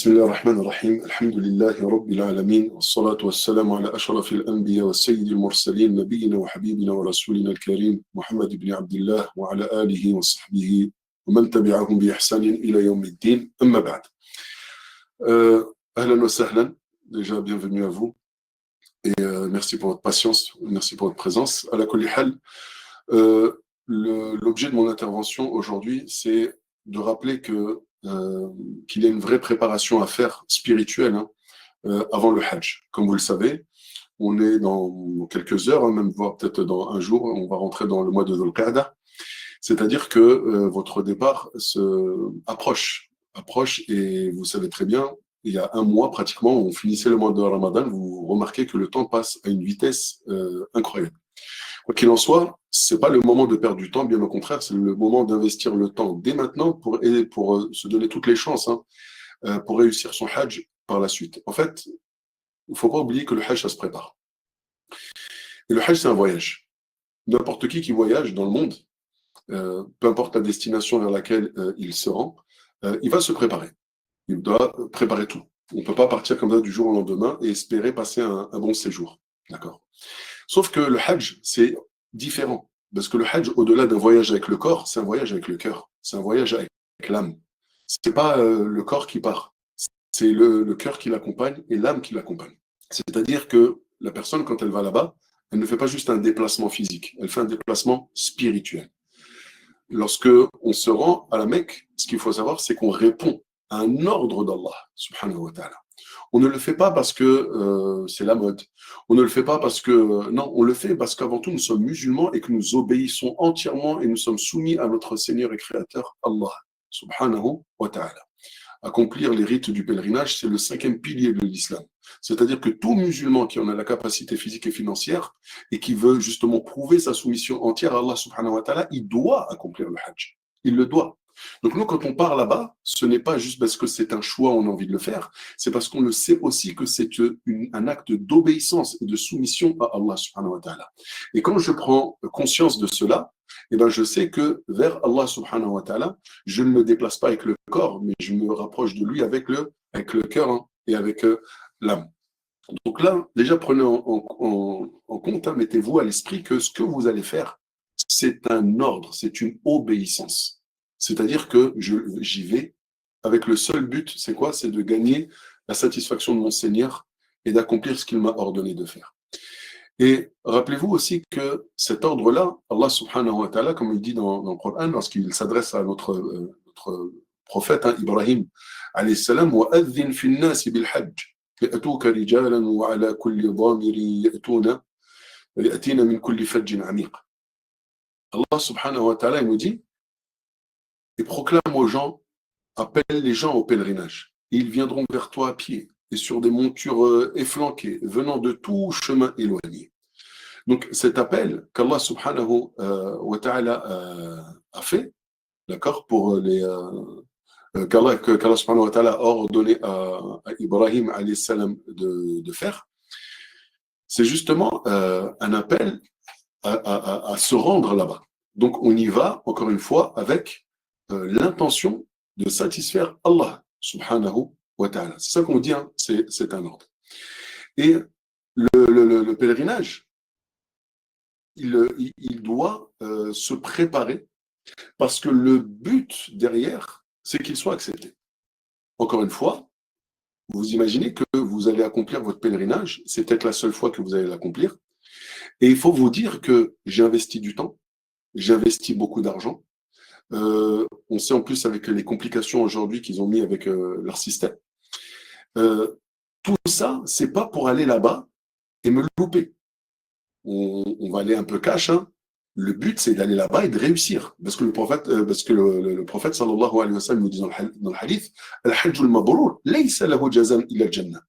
بسم الله الرحمن الرحيم الحمد لله رب العالمين والصلاة والسلام على أشرف الأنبياء والسيد المرسلين نبينا وحبيبنا ورسولنا الكريم محمد بن عبد الله وعلى آله وصحبه ومن تبعهم بإحسان إلى يوم الدين أما بعد. أهلا وسهلا, déjà bienvenue à vous et merci pour votre patience, merci pour votre présence. À la kulli hal, l'objet de mon intervention aujourd'hui, c'est de rappeler qu'il y a une vraie préparation à faire spirituelle avant le Hajj. Comme vous le savez, on est dans quelques heures, même voire peut-être dans un jour, on va rentrer dans le mois de Dhul Qa'dah. C'est-à-dire que votre départ approche et vous savez très bien, il y a un mois pratiquement, on finissait le mois de Ramadan, vous remarquez que le temps passe à une vitesse incroyable. Quoi qu'il en soit, c'est pas le moment de perdre du temps, bien au contraire, c'est le moment d'investir le temps dès maintenant pour se donner toutes les chances pour réussir son Hajj par la suite. En fait, il ne faut pas oublier que le Hajj, ça se prépare. Et le Hajj, c'est un voyage. N'importe qui voyage dans le monde, peu importe la destination vers laquelle il se rend, il va se préparer. Il doit préparer tout. On ne peut pas partir comme ça du jour au lendemain et espérer passer un bon séjour. D'accord. Sauf que le Hajj, c'est différent. Parce que le Hajj, au-delà d'un voyage avec le corps, c'est un voyage avec le cœur. C'est un voyage avec l'âme. C'est pas le corps qui part. C'est le cœur qui l'accompagne et l'âme qui l'accompagne. C'est-à-dire que la personne, quand elle va là-bas, elle ne fait pas juste un déplacement physique. Elle fait un déplacement spirituel. Lorsque on se rend à la Mecque, ce qu'il faut savoir, c'est qu'on répond à un ordre d'Allah, subhanahu wa ta'ala. On ne le fait pas parce que c'est la mode. On ne le fait pas parce que... non, on le fait parce qu'avant tout, nous sommes musulmans et que nous obéissons entièrement et nous sommes soumis à notre Seigneur et Créateur, Allah, subhanahu wa ta'ala. Accomplir les rites du pèlerinage, c'est le 5e pilier de l'islam. C'est-à-dire que tout musulman qui en a la capacité physique et financière et qui veut justement prouver sa soumission entière à Allah subhanahu wa ta'ala, il doit accomplir le Hajj. Il le doit. Donc nous, quand on part là-bas, ce n'est pas juste parce que c'est un choix, on a envie de le faire, c'est parce qu'on le sait aussi que c'est un acte d'obéissance et de soumission à Allah subhanahu wa ta'ala. Et quand je prends conscience de cela, eh ben je sais que vers Allah subhanahu wa ta'ala, je ne me déplace pas avec le corps, mais je me rapproche de lui avec le cœur et avec l'âme. Donc là, déjà prenez en compte, mettez-vous à l'esprit que ce que vous allez faire, c'est un ordre, c'est une obéissance. C'est-à-dire que j'y vais avec le seul but, c'est quoi? C'est de gagner la satisfaction de mon Seigneur et d'accomplir ce qu'il m'a ordonné de faire. Et rappelez-vous aussi que cet ordre-là, Allah subhanahu wa ta'ala, comme il dit dans le Coran, lorsqu'il s'adresse à notre prophète, Ibrahim, alayhi salam, وَأَذِّنْ فِي النَّاسِ بِالْحَجِّ يَأْتُوكَ رِجَالًا وَعَلَى كُلِّ ضَامِرٍ يَأْتِينَ مِنْ كُلِّ فَجٍّ عَمِيقٍ. Allah subhanahu wa ta'ala, il nous dit, et proclame aux gens, appelle les gens au pèlerinage. Et ils viendront vers toi à pied et sur des montures efflanquées, venant de tout chemin éloigné. Donc cet appel qu'Allah subhanahu wa ta'ala a fait, d'accord, pour qu'Allah subhanahu wa ta'ala a ordonné à Ibrahim alayhi salam de faire, c'est justement un appel à se rendre là-bas. Donc on y va, encore une fois, avec l'intention de satisfaire Allah subhanahu wa ta'ala. C'est ça qu'on dit, c'est un ordre. Et le pèlerinage, il doit se préparer parce que le but derrière, c'est qu'il soit accepté. Encore une fois, vous imaginez que vous allez accomplir votre pèlerinage, c'est peut-être la seule fois que vous allez l'accomplir, et il faut vous dire que j'ai investi du temps, j'ai investi beaucoup d'argent. On sait en plus avec les complications aujourd'hui qu'ils ont mis avec leur système. Tout ça, c'est pas pour aller là-bas et me louper. On va aller un peu cash. Le but, c'est d'aller là-bas et de réussir. Parce que le prophète sallallahu alayhi wa sallam nous dit dans le hadith, Al-Hajj al-Mabrour, laysa lahu jazan illa al-Jannah.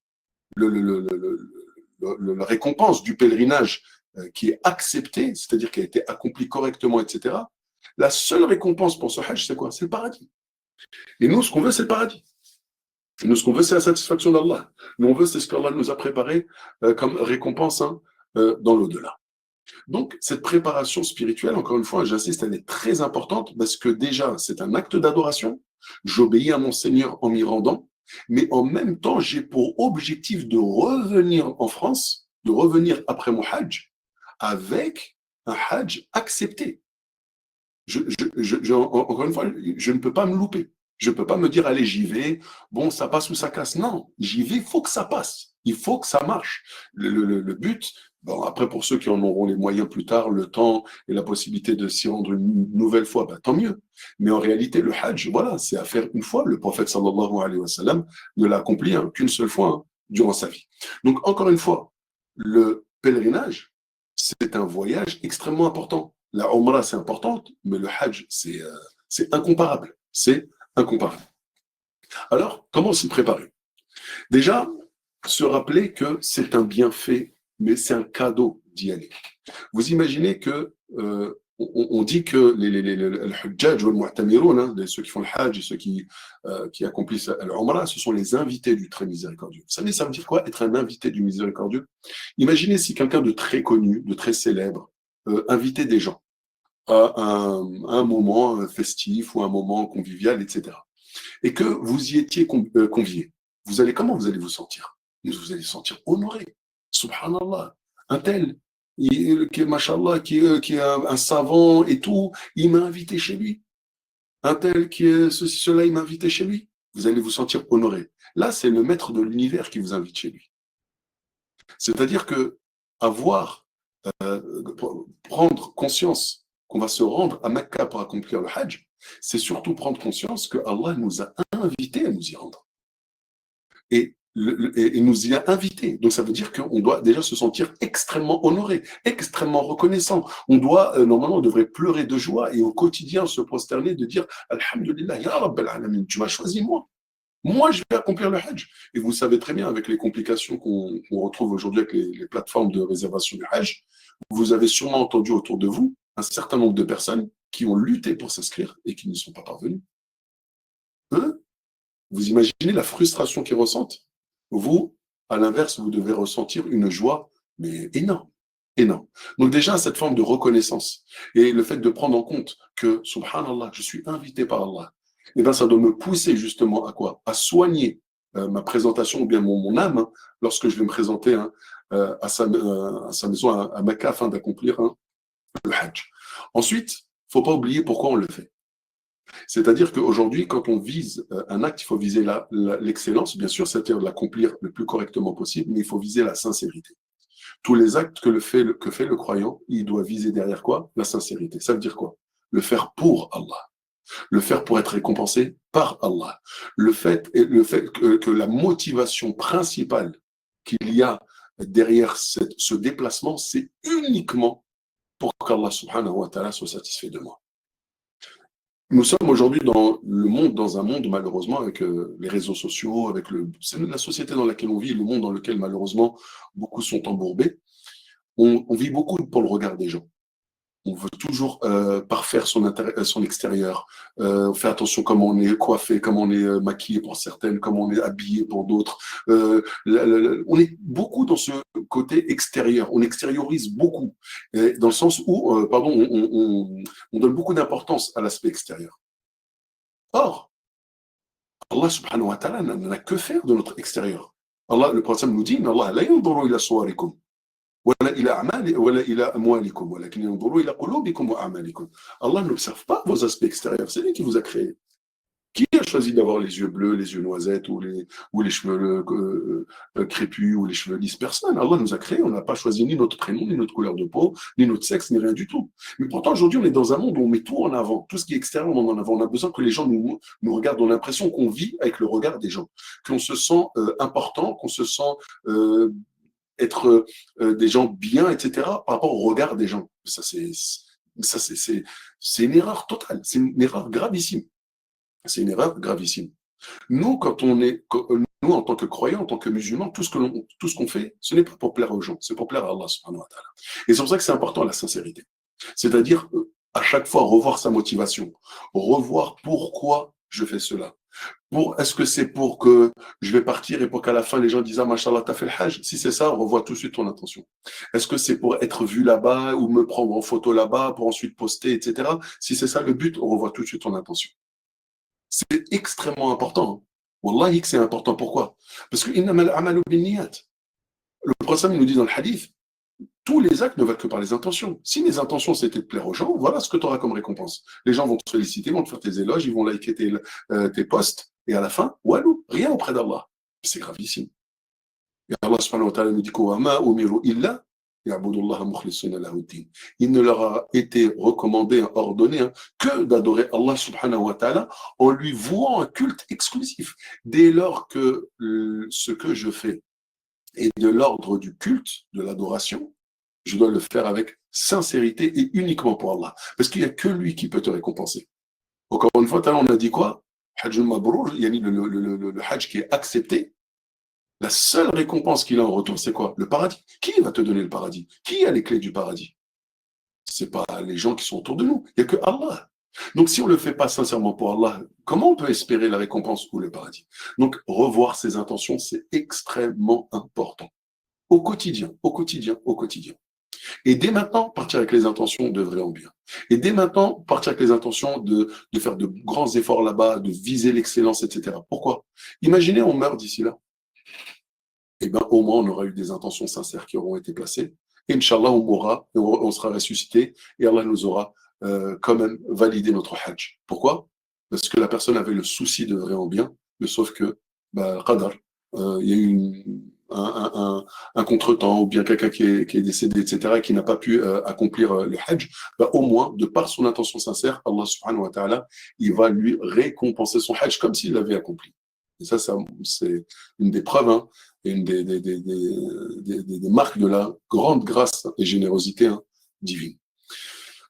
La récompense du pèlerinage qui est acceptée, c'est-à-dire qui a été accomplie correctement, etc., la seule récompense pour ce Hajj, c'est quoi? C'est le paradis. Et nous, ce qu'on veut, c'est le paradis. Nous, ce qu'on veut, c'est la satisfaction d'Allah. Nous, on veut, c'est ce qu'Allah nous a préparé comme récompense dans l'au-delà. Donc, cette préparation spirituelle, encore une fois, j'insiste, elle est très importante parce que déjà, c'est un acte d'adoration. J'obéis à mon Seigneur en m'y rendant. Mais en même temps, j'ai pour objectif de revenir en France, de revenir après mon Hajj, avec un Hajj accepté. Encore une fois, je ne peux pas me louper. Je ne peux pas me dire, allez, j'y vais, bon, ça passe ou ça casse. Non, j'y vais, il faut que ça passe. Il faut que ça marche. Le but, bon, après, pour ceux qui en auront les moyens plus tard, le temps et la possibilité de s'y rendre une nouvelle fois, bah, tant mieux. Mais en réalité, le Hajj, voilà, c'est à faire une fois. Le prophète, sallallahu alayhi wa sallam, ne l'a accompli qu'une seule fois durant sa vie. Donc, encore une fois, le pèlerinage, c'est un voyage extrêmement important. La Umrah, c'est importante, mais le Hajj, c'est incomparable. C'est incomparable. Alors, comment s'y préparer? Déjà, se rappeler que c'est un bienfait, mais c'est un cadeau d'y aller. Vous imaginez que on dit que les Hujjaj ou les Mu'tamiroun, hein, ceux qui font le Hajj et ceux qui accomplissent l'Umrah, ce sont les invités du très miséricordieux. Vous savez, ça veut dire quoi, être un invité du miséricordieux? Imaginez si quelqu'un de très connu, de très célèbre, invitait des gens à un moment festif ou un moment convivial, etc. Et que vous y étiez conviés. Comment vous allez vous sentir? Vous allez vous sentir honoré. Subhanallah. Un tel, qui est, mashallah, qui est un savant et tout, il m'a invité chez lui. Un tel qui est ceci, cela, il m'a invité chez lui. Vous allez vous sentir honoré. Là, c'est le maître de l'univers qui vous invite chez lui. C'est-à-dire que avoir, prendre conscience qu'on va se rendre à Mecca pour accomplir le Hajj, c'est surtout prendre conscience que Allah nous a invités à nous y rendre. Et nous y a invités. Donc ça veut dire qu'on doit déjà se sentir extrêmement honoré, extrêmement reconnaissant. Normalement, on devrait pleurer de joie et au quotidien se prosterner, de dire Alhamdulillah, Ya Rabbal Alamin, tu m'as choisi moi. Moi, je vais accomplir le Hajj. Et vous savez très bien, avec les complications qu'on retrouve aujourd'hui avec les plateformes de réservation du Hajj, vous avez sûrement entendu autour de vous un certain nombre de personnes qui ont lutté pour s'inscrire et qui ne sont pas parvenues. Eux, vous imaginez la frustration qu'ils ressentent? Vous, à l'inverse, vous devez ressentir une joie, mais énorme. Énorme. Donc déjà, cette forme de reconnaissance et le fait de prendre en compte que, subhanallah, je suis invité par Allah, eh bien, ça doit me pousser justement à quoi? À soigner ma présentation ou bien mon âme lorsque je vais me présenter à sa maison, à Mecca, afin d'accomplir le Hajj. Ensuite, il ne faut pas oublier pourquoi on le fait. C'est-à-dire qu'aujourd'hui, quand on vise un acte, il faut viser l'excellence, bien sûr, c'est-à-dire l'accomplir le plus correctement possible, mais il faut viser la sincérité. Tous les actes que fait le croyant, il doit viser derrière quoi? La sincérité. Ça veut dire quoi? Le faire pour Allah. Le faire pour être récompensé par Allah. Le fait que la motivation principale qu'il y a derrière ce déplacement, c'est uniquement pour qu'Allah subhanahu wa ta'ala soit satisfait de moi. Nous sommes aujourd'hui dans un monde, malheureusement, avec les réseaux sociaux, c'est la société dans laquelle on vit, le monde dans lequel, malheureusement, beaucoup sont embourbés. On vit beaucoup pour le regard des gens. On veut toujours parfaire son extérieur. On fait attention comment on est coiffé, comment on est maquillé pour certaines, comment on est habillé pour d'autres. On est beaucoup dans ce côté extérieur. On extériorise beaucoup, dans le sens où, on donne beaucoup d'importance à l'aspect extérieur. Or, Allah subhanahu wa ta'ala n'a que faire de notre extérieur. Allah, le prophète nous dit, Allah la yanzuru ila suwarikum. Allah n'observe pas vos aspects extérieurs, c'est lui qui vous a créé. Qui a choisi d'avoir les yeux bleus, les yeux noisettes ou les cheveux crépus ou les cheveux lisses? Personne. Allah nous a créés, on n'a pas choisi ni notre prénom, ni notre couleur de peau, ni notre sexe, ni rien du tout. Mais pourtant, aujourd'hui, on est dans un monde où on met tout en avant. Tout ce qui est extérieur, on met en avant. On a besoin que les gens nous regardent. On a l'impression qu'on vit avec le regard des gens, qu'on se sent important, qu'on se sent être des gens bien, etc., par rapport au regard des gens. C'est une erreur totale, c'est une erreur gravissime. C'est une erreur gravissime. Nous, nous, en tant que croyants, en tant que musulmans, tout ce qu'on fait, ce n'est pas pour plaire aux gens, c'est pour plaire à Allah subhanahu wa ta'ala. Et c'est pour ça que c'est important la sincérité. C'est-à-dire, à chaque fois, revoir sa motivation, revoir pourquoi je fais cela. Est-ce que c'est pour que je vais partir et pour qu'à la fin les gens disent ah machallah t'as fait le hajj? Si c'est ça, revois tout de suite ton intention. Est-ce que c'est pour être vu là-bas ou me prendre en photo là-bas pour ensuite poster, etc. Si c'est ça le but, on revoit tout de suite ton intention. C'est extrêmement important. Wallahi que c'est important. Pourquoi? Parce que innamal a'malu binniyat. Le prophète nous dit dans le hadith, tous les actes ne valent que par les intentions. Si les intentions c'était de plaire aux gens, voilà ce que tu auras comme récompense. Les gens vont te féliciter, vont te faire tes éloges, ils vont liker tes posts, et à la fin, walou, rien auprès d'Allah. C'est gravissime. Et Allah subhanahu wa ta'ala nous dit quoi? Il ne leur a été recommandé, ordonné que d'adorer Allah subhanahu wa ta'ala en lui vouant un culte exclusif. Dès lors que ce que je fais est de l'ordre du culte, de l'adoration, je dois le faire avec sincérité et uniquement pour Allah. Parce qu'il n'y a que lui qui peut te récompenser. Encore une fois, on a dit quoi? Hajjul Mabrour, il y a le Hajj qui est accepté. La seule récompense qu'il a en retour, c'est quoi? Le paradis. Qui va te donner le paradis? Qui a les clés du paradis? Ce n'est pas les gens qui sont autour de nous. Il n'y a que Allah. Donc, si on ne le fait pas sincèrement pour Allah, comment on peut espérer la récompense ou le paradis? Donc, revoir ses intentions, c'est extrêmement important. Au quotidien, au quotidien, au quotidien. Et dès maintenant, partir avec les intentions de vrai en bien. Et dès maintenant, partir avec les intentions de faire de grands efforts là-bas, de viser l'excellence, etc. Pourquoi? Imaginez, on meurt d'ici là. Eh bien, au moins, on aura eu des intentions sincères qui auront été placées. Et Inch'Allah, on mourra, on sera ressuscité, et Allah nous aura quand même validé notre Hajj. Pourquoi? Parce que la personne avait le souci de vrai en bien, mais sauf que, qadar, il y a eu un contretemps, ou bien quelqu'un qui est décédé, etc., et qui n'a pas pu accomplir le Hajj, au moins, de par son intention sincère, Allah subhanahu wa ta'ala, il va lui récompenser son Hajj comme s'il l'avait accompli. Et ça c'est une des preuves, et une des marques de la grande grâce et générosité divine.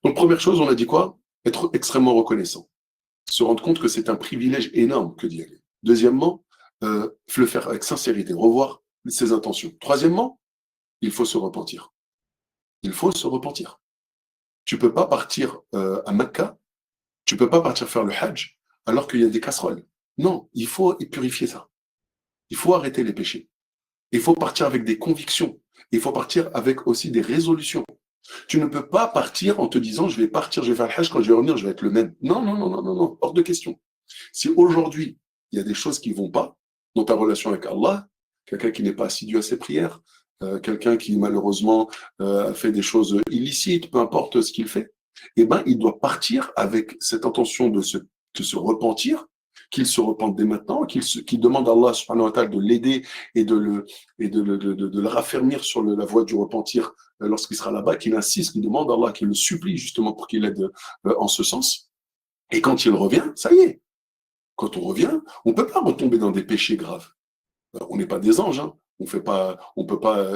Donc, première chose, on a dit quoi? Être extrêmement reconnaissant. Se rendre compte que c'est un privilège énorme que d'y aller. Deuxièmement, le faire avec sincérité, revoir ses intentions. Troisièmement, il faut se repentir. Il faut se repentir. Tu ne peux pas partir à Mecca, tu ne peux pas partir faire le Hajj alors qu'il y a des casseroles. Non, il faut purifier ça. Il faut arrêter les péchés. Il faut partir avec des convictions. Il faut partir avec aussi des résolutions. Tu ne peux pas partir en te disant je vais partir, je vais faire le Hajj, quand je vais revenir, je vais être le même. Non, non, non, non, non, non, hors de question. Si aujourd'hui, il y a des choses qui ne vont pas dans ta relation avec Allah, quelqu'un qui n'est pas assidu à ses prières, quelqu'un qui malheureusement a fait des choses illicites, peu importe ce qu'il fait, eh ben, il doit partir avec cette intention de se repentir, qu'il se repente dès maintenant, qu'il demande à Allah subhanahu wa ta'ala de l'aider et de le raffermir sur la voie du repentir lorsqu'il sera là-bas, qu'il insiste, qu'il demande à Allah, qu'il le supplie justement pour qu'il aide en ce sens. Et quand il revient, ça y est. Quand on revient, on ne peut pas retomber dans des péchés graves. On n'est pas des anges. On ne peut pas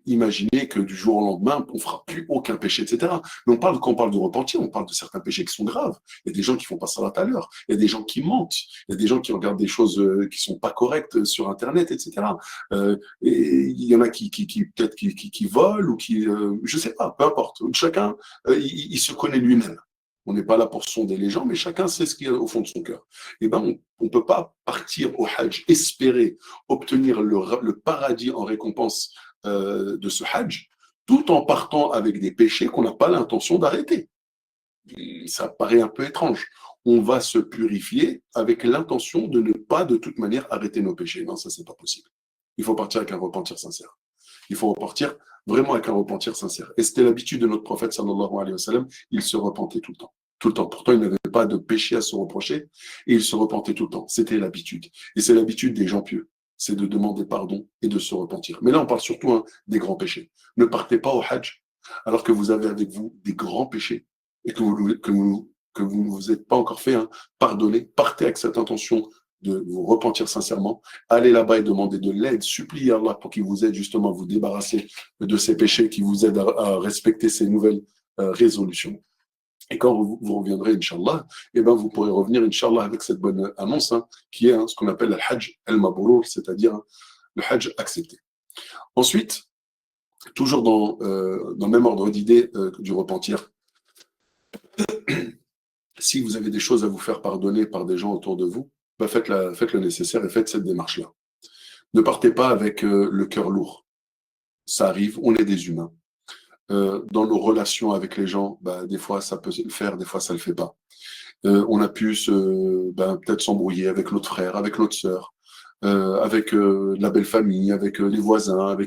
imaginer que du jour au lendemain, on ne fera plus aucun péché, etc. Mais quand on parle de repentir, on parle de certains péchés qui sont graves. Il y a des gens qui font pas salat à l'heure. Il y a des gens qui mentent. Il y a des gens qui regardent des choses qui sont pas correctes sur Internet, etc. Et il y en a qui peut-être qui volent ou qui, je sais pas, peu importe. Chacun, il se connaît lui-même. On n'est pas là pour sonder les gens, mais chacun sait ce qu'il y a au fond de son cœur. Eh ben, on ne peut pas partir au Hajj, espérer obtenir le paradis en récompense de ce Hajj, tout en partant avec des péchés qu'on n'a pas l'intention d'arrêter. Ça paraît un peu étrange. On va se purifier avec l'intention de ne pas de toute manière arrêter nos péchés. Non, ça, c'est pas possible. Il faut partir avec un repentir sincère. Il faut repartir vraiment avec un repentir sincère. Et c'était l'habitude de notre prophète, sallallahu alayhi wa sallam, il se repentait tout le temps. Tout le temps. Pourtant, il n'avait pas de péché à se reprocher et il se repentait tout le temps. C'était l'habitude. Et c'est l'habitude des gens pieux. C'est de demander pardon et de se repentir. Mais là, on parle surtout des grands péchés. Ne partez pas au Hajj alors que vous avez avec vous des grands péchés et que vous ne vous êtes pas encore fait pardonner. Partez avec cette intention de vous repentir sincèrement, allez là-bas et demandez de l'aide, suppliez Allah pour qu'il vous aide justement à vous débarrasser de ces péchés, qui vous aide à respecter ces nouvelles résolutions. Et quand vous reviendrez, Inch'Allah, eh ben vous pourrez revenir, Inch'Allah, avec cette bonne annonce, qui est ce qu'on appelle le Hajj al-Mabrour, c'est-à-dire le Hajj accepté. Ensuite, toujours dans le même ordre d'idée du repentir, si vous avez des choses à vous faire pardonner par des gens autour de vous, faites le nécessaire et faites cette démarche-là. Ne partez pas avec le cœur lourd. Ça arrive, on est des humains. Dans nos relations avec les gens, des fois ça peut le faire, des fois ça ne le fait pas. on a pu peut-être s'embrouiller avec notre frère, avec notre sœur, avec la belle famille, avec les voisins,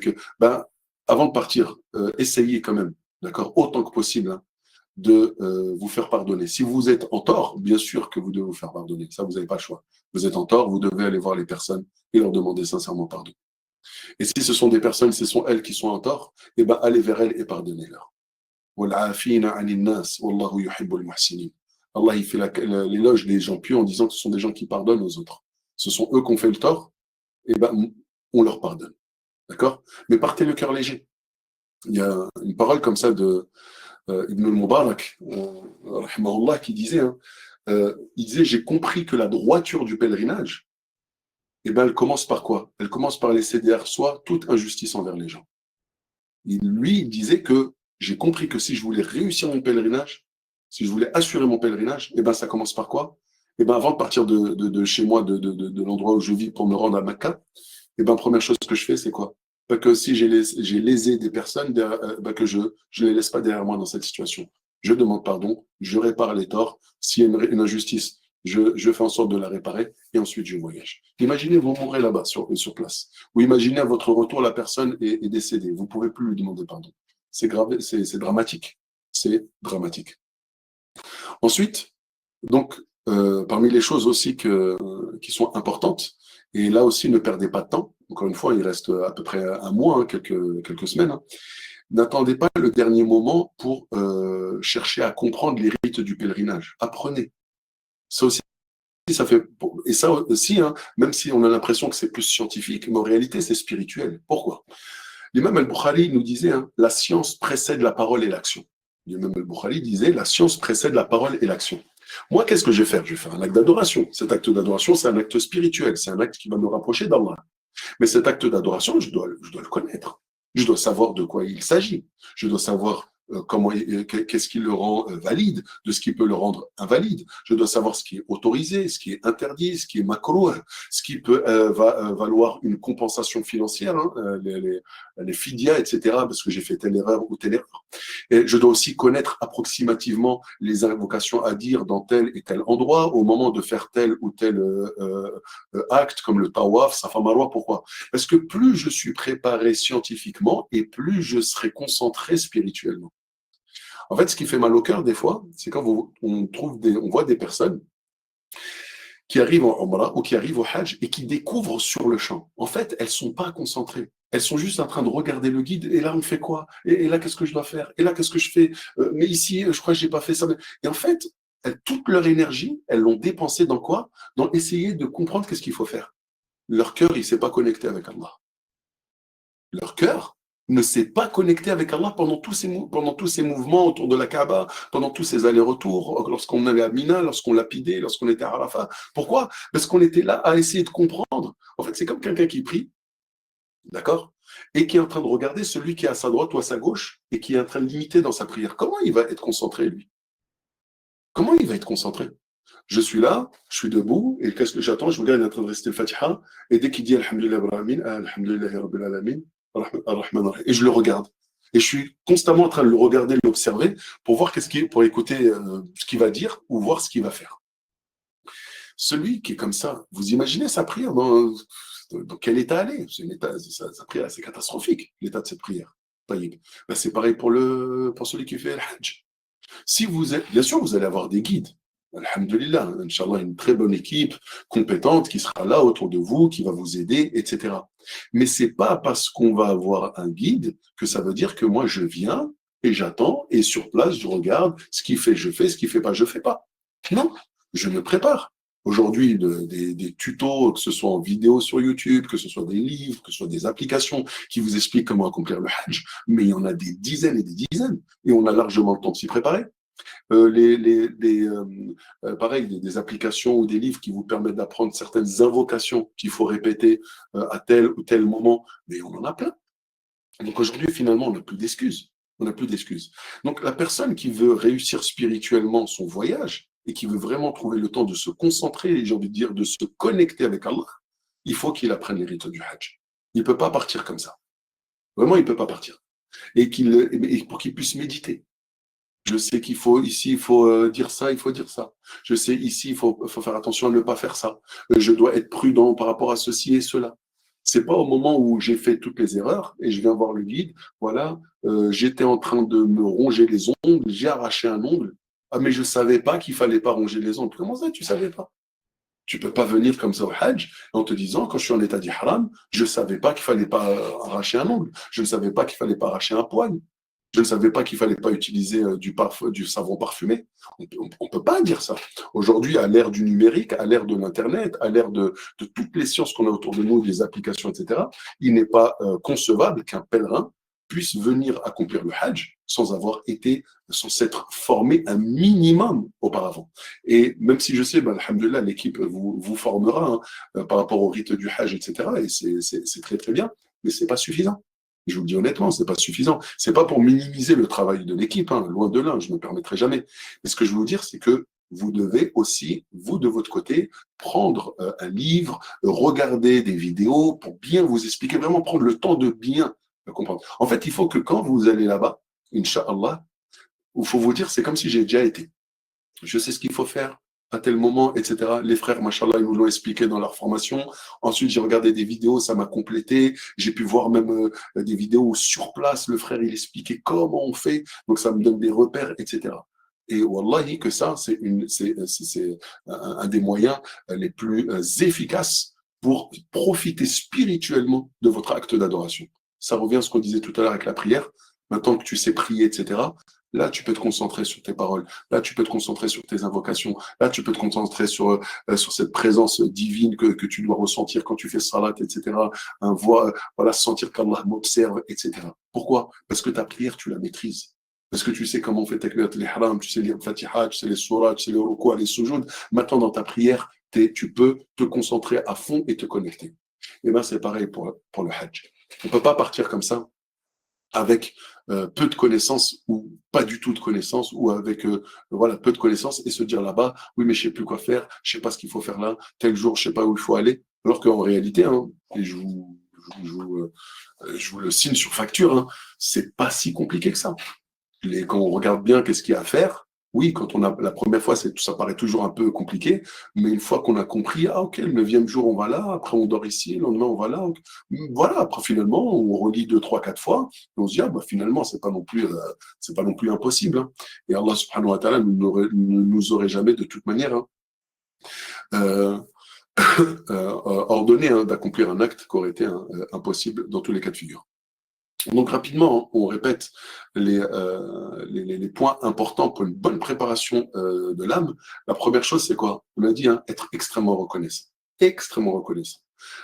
avant de partir, essayez quand même, d'accord, autant que possible, hein, de vous faire pardonner. Si vous êtes en tort, bien sûr que vous devez vous faire pardonner. Ça, vous n'avez pas le choix. Vous êtes en tort, vous devez aller voir les personnes et leur demander sincèrement pardon. Et si ce sont des personnes, ce sont elles qui sont en tort, eh ben, allez vers elles et pardonnez-leur. Allah, il fait l'éloge des gens pieux en disant que ce sont des gens qui pardonnent aux autres. Ce sont eux qui ont fait le tort, et ben, on leur pardonne. D'accord? Mais partez le cœur léger. Il y a une parole comme ça de Ibn al-Mubarak, rahimahullah, qui disait, hein, il disait, j'ai compris que la droiture du pèlerinage, eh ben, elle commence par quoi? Elle commence par laisser derrière soi toute injustice envers les gens. Il disait que j'ai compris que si je voulais réussir mon pèlerinage, si je voulais assurer mon pèlerinage, eh ben, ça commence par quoi? Eh ben, avant de partir de chez moi, de l'endroit où je vis pour me rendre à Mecca, eh ben, première chose que je fais, c'est quoi? Que si j'ai lésé des personnes, que je ne les laisse pas derrière moi dans cette situation. Je demande pardon, je répare les torts. S'il y a une injustice, je fais en sorte de la réparer et ensuite je voyage. Imaginez, vous mourrez là-bas, sur place. Ou imaginez à votre retour, la personne est décédée. Vous ne pouvez plus lui demander pardon. C'est grave, c'est dramatique. C'est dramatique. Ensuite, donc, parmi les choses aussi qui sont importantes, et là aussi, ne perdez pas de temps. Encore une fois, il reste à peu près un mois, hein, quelques semaines. Hein. N'attendez pas le dernier moment pour chercher à comprendre les rites du pèlerinage. Apprenez. Ça aussi, ça fait. Et ça aussi, hein, même si on a l'impression que c'est plus scientifique, mais en réalité, c'est spirituel. Pourquoi? L'imam al-Bukhari nous disait, hein, la science précède la parole et l'action. L'imam al-Bukhari disait, la science précède la parole et l'action. Moi, qu'est-ce que je vais faire? Je vais faire un acte d'adoration. Cet acte d'adoration, c'est un acte spirituel. C'est un acte qui va me rapprocher d'Allah. Mais cet acte d'adoration, je dois le connaître. Je dois savoir de quoi il s'agit. Je dois savoir qu'est-ce qui le rend valide, de ce qui peut le rendre invalide. Je dois savoir ce qui est autorisé, ce qui est interdit, ce qui est makrouh, ce qui peut valoir une compensation financière, hein, les fidyas, etc., parce que j'ai fait telle erreur ou telle erreur. Et je dois aussi connaître approximativement les invocations à dire dans tel et tel endroit au moment de faire tel ou tel acte, comme le tawaf, Safa Marwa. Pourquoi? Parce que plus je suis préparé scientifiquement et plus je serai concentré spirituellement. En fait, ce qui fait mal au cœur des fois, c'est quand on voit des personnes qui arrivent en Umrah ou qui arrivent au Hajj et qui découvrent sur le champ. En fait, elles ne sont pas concentrées. Elles sont juste en train de regarder le guide. Et là, on fait quoi? Et là, qu'est-ce que je dois faire? Et là, qu'est-ce que je fais? Mais ici, je crois que je n'ai pas fait ça. Et en fait, toute leur énergie, elles l'ont dépensée dans quoi? Dans essayer de comprendre qu'est-ce qu'il faut faire. Leur cœur, il ne s'est pas connecté avec Allah. Leur cœur ne s'est pas connecté avec Allah pendant tous ces mouvements autour de la Kaaba, pendant tous ces allers-retours, lorsqu'on allait à Mina, lorsqu'on lapidait, lorsqu'on était à Arafat. Pourquoi? Parce qu'on était là à essayer de comprendre. En fait, c'est comme quelqu'un qui prie, d'accord? Et qui est en train de regarder celui qui est à sa droite ou à sa gauche et qui est en train de limiter dans sa prière. Comment il va être concentré, lui? Comment il va être concentré? Je suis là, je suis debout, et qu'est-ce que j'attends? Je regarde, il est en train de réciter le Fatiha, et dès qu'il dit Alhamdulillah Rabbil Alamin, et je le regarde. Et je suis constamment en train de le regarder, de l'observer, pour voir pour écouter ce qu'il va dire ou voir ce qu'il va faire. Celui qui est comme ça, vous imaginez sa prière dans quel état elle est? Sa prière, c'est catastrophique, l'état de cette prière. Ben, c'est pareil pour celui qui fait le Hajj. Si vous êtes, bien sûr, vous allez avoir des guides. Alhamdulillah, Inch'Allah, une très bonne équipe, compétente, qui sera là autour de vous, qui va vous aider, etc. Mais c'est pas parce qu'on va avoir un guide que ça veut dire que moi je viens et j'attends et sur place je regarde ce qu'il fait, je fais, ce qu'il fait pas, je fais pas. Non, je me prépare. Aujourd'hui, des tutos, que ce soit en vidéo sur YouTube, que ce soit des livres, que ce soit des applications qui vous expliquent comment accomplir le Hajj, mais il y en a des dizaines et des dizaines, et on a largement le temps de s'y préparer. Pareil, des applications ou des livres qui vous permettent d'apprendre certaines invocations qu'il faut répéter à tel ou tel moment, mais on en a plein. Donc aujourd'hui, finalement, on n'a plus d'excuses. On n'a plus d'excuses. Donc la personne qui veut réussir spirituellement son voyage et qui veut vraiment trouver le temps de se concentrer, j'ai envie de dire de se connecter avec Allah, il faut qu'il apprenne les rites du Hajj. Il ne peut pas partir comme ça. Vraiment, il ne peut pas partir. Et pour qu'il puisse méditer. Je sais qu'il faut, ici, il faut dire ça, il faut dire ça. Je sais, ici, il faut faire attention à ne pas faire ça. Je dois être prudent par rapport à ceci et cela. C'est pas au moment où j'ai fait toutes les erreurs et je viens voir le guide, voilà, j'étais en train de me ronger les ongles, j'ai arraché un ongle. Ah, mais je savais pas qu'il fallait pas ronger les ongles. Comment ça, tu savais pas? Tu peux pas venir comme ça au Hajj en te disant, quand je suis en état d'ihram, je savais pas qu'il fallait pas arracher un ongle. Je ne savais pas qu'il fallait pas arracher un poil. Je ne savais pas qu'il fallait pas utiliser du savon parfumé. On ne peut pas dire ça. Aujourd'hui, à l'ère du numérique, à l'ère de l'Internet, à l'ère de toutes les sciences qu'on a autour de nous, des applications, etc., il n'est pas concevable qu'un pèlerin puisse venir accomplir le Hajj sans avoir été, sans s'être formé un minimum auparavant. Et même si je sais, ben, alhamdoulilah, l'équipe vous formera par rapport au rite du Hajj, etc., et c'est très très bien, mais c'est pas suffisant. Je vous le dis honnêtement, c'est pas suffisant. C'est pas pour minimiser le travail de l'équipe, hein, loin de là, je ne me permettrai jamais. Mais ce que je veux vous dire, c'est que vous devez aussi, vous de votre côté, prendre un livre, regarder des vidéos pour bien vous expliquer, vraiment prendre le temps de bien comprendre. En fait, il faut que quand vous allez là-bas, Inch'Allah, il faut vous dire, c'est comme si j'ai déjà été. Je sais ce qu'il faut faire à tel moment, etc. Les frères, machallah, ils nous l'ont expliqué dans leur formation. Ensuite, j'ai regardé des vidéos, ça m'a complété. J'ai pu voir même des vidéos où sur place, le frère, il expliquait comment on fait. Donc, ça me donne des repères, etc. Et wallahi, que ça, c'est un des moyens les plus efficaces pour profiter spirituellement de votre acte d'adoration. Ça revient à ce qu'on disait tout à l'heure avec la prière. Maintenant que tu sais prier, etc., là, tu peux te concentrer sur tes paroles. Là, tu peux te concentrer sur tes invocations. Là, tu peux te concentrer sur cette présence divine que tu dois ressentir quand tu fais salat, etc. Voilà, sentir qu'Allah m'observe, etc. Pourquoi? Parce que ta prière, tu la maîtrises. Parce que tu sais comment on fait takbirat l'ihram, tu sais les fatiha, tu sais les surahs, tu sais les ruku'ah, les sujoud. Maintenant, dans ta prière, tu peux te concentrer à fond et te connecter. Et bien, c'est pareil pour le hajj. On ne peut pas partir comme ça avec peu de connaissances ou pas du tout de connaissances ou avec voilà peu de connaissances et se dire là-bas oui mais je sais plus quoi faire, je sais pas ce qu'il faut faire là, tel jour je sais pas où il faut aller, alors qu'en réalité hein, et je vous le signe sur facture, hein, c'est pas si compliqué que ça. Quand on regarde bien qu'est-ce qu'il y a à faire, oui, quand on a la première fois, ça paraît toujours un peu compliqué, mais une fois qu'on a compris, ah ok, le 9e jour on va là, après on dort ici, le lendemain on va là, voilà, après finalement on relit 2, 3, 4 fois, et on se dit ah bah finalement c'est pas non plus impossible, hein. Et Allah subhanahu wa ta'ala ne nous aurait jamais de toute manière hein, euh, ordonné hein, d'accomplir un acte qui aurait été impossible dans tous les cas de figure. Donc rapidement, on répète les points importants pour une bonne préparation de l'âme. La première chose, c'est quoi? On a dit hein, être extrêmement reconnaissant. Extrêmement reconnaissant.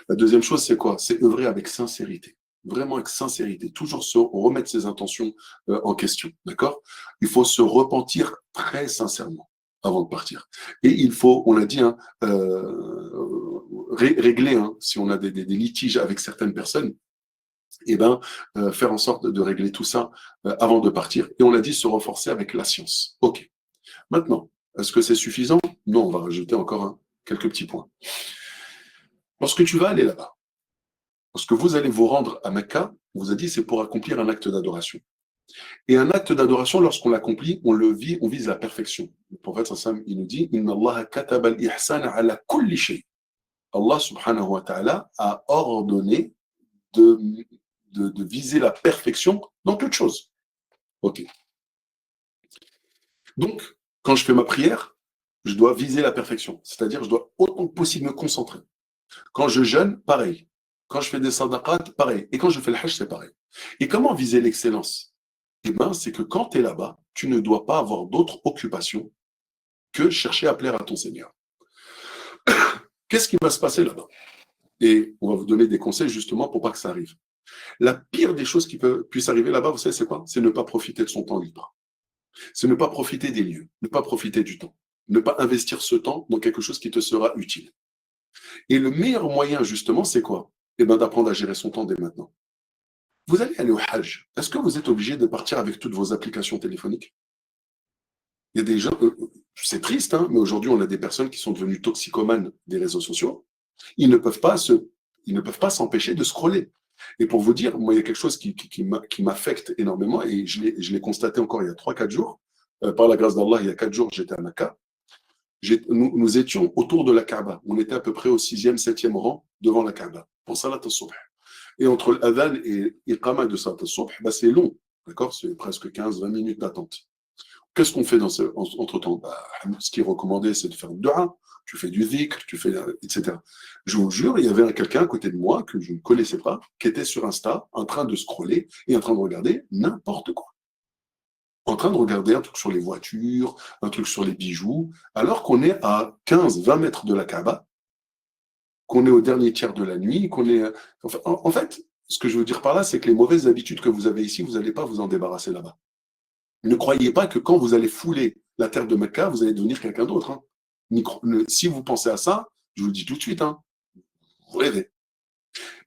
La deuxième chose, c'est quoi? C'est œuvrer avec sincérité. Vraiment avec sincérité. Toujours se remettre ses intentions en question. D'accord? Il faut se repentir très sincèrement avant de partir. Et il faut, on l'a dit, hein, régler, hein, si on a des litiges avec certaines personnes, et ben, faire en sorte de régler tout ça avant de partir. Et on l'a dit, se renforcer avec la science. OK. Maintenant, est-ce que c'est suffisant? Non, on va rajouter encore quelques petits points. Lorsque tu vas aller là-bas, lorsque vous allez vous rendre à Mecca, on vous a dit c'est pour accomplir un acte d'adoration. Et un acte d'adoration, lorsqu'on l'accomplit, on le vit, on vise la perfection. Le prophète sallam, il nous dit Inna Allah kataba al-ihsana ala kulli shay. Allah subhanahu wa ta'ala a ordonné de viser la perfection dans toute chose. Ok. Donc, quand je fais ma prière, je dois viser la perfection. C'est-à-dire, je dois autant que possible me concentrer. Quand je jeûne, pareil. Quand je fais des sadaqat, pareil. Et quand je fais le hajj, c'est pareil. Et comment viser l'excellence? Eh bien, c'est que quand tu es là-bas, tu ne dois pas avoir d'autre occupation que chercher à plaire à ton Seigneur. Qu'est-ce qui va se passer là-bas? Et on va vous donner des conseils justement pour pas que ça arrive. La pire des choses qui puissent arriver là-bas, vous savez, c'est quoi? C'est ne pas profiter de son temps libre. C'est ne pas profiter des lieux, ne pas profiter du temps, ne pas investir ce temps dans quelque chose qui te sera utile. Et le meilleur moyen, justement, c'est quoi? Eh bien, d'apprendre à gérer son temps dès maintenant. Vous allez aller au Hajj. Est-ce que vous êtes obligé de partir avec toutes vos applications téléphoniques? Il y a des gens, c'est triste, hein, mais aujourd'hui, on a des personnes qui sont devenues toxicomanes des réseaux sociaux. Ils ne peuvent pas s'empêcher de scroller. Et pour vous dire, moi, il y a quelque chose qui m'affecte énormément et je l'ai constaté encore il y a 3, 4 jours. par la grâce d'Allah, il y a 4 jours, j'étais à Mecca. Nous étions autour de la Kaaba. On était à peu près au 6e, 7e rang devant la Kaaba pour Salat al-Subh. Et entre l'adhan et l'Iqama de Salat al-Subh, bah, c'est long. D'accord? C'est presque 15-20 minutes d'attente. Qu'est-ce qu'on fait entre-temps? Bah, ce qui est recommandé, c'est de faire une dua. Tu fais du dhikr, tu fais, etc. Je vous jure, il y avait quelqu'un à côté de moi que je ne connaissais pas, qui était sur Insta, en train de scroller et en train de regarder n'importe quoi. En train de regarder un truc sur les voitures, un truc sur les bijoux, alors qu'on est à 15-20 mètres de la Kaaba, qu'on est au dernier tiers de la nuit, qu'on est... En fait, ce que je veux dire par là, c'est que les mauvaises habitudes que vous avez ici, vous n'allez pas vous en débarrasser là-bas. Ne croyez pas que quand vous allez fouler la terre de Mecca, vous allez devenir quelqu'un d'autre. Hein. Si vous pensez à ça, je vous le dis tout de suite, hein, vous rêvez.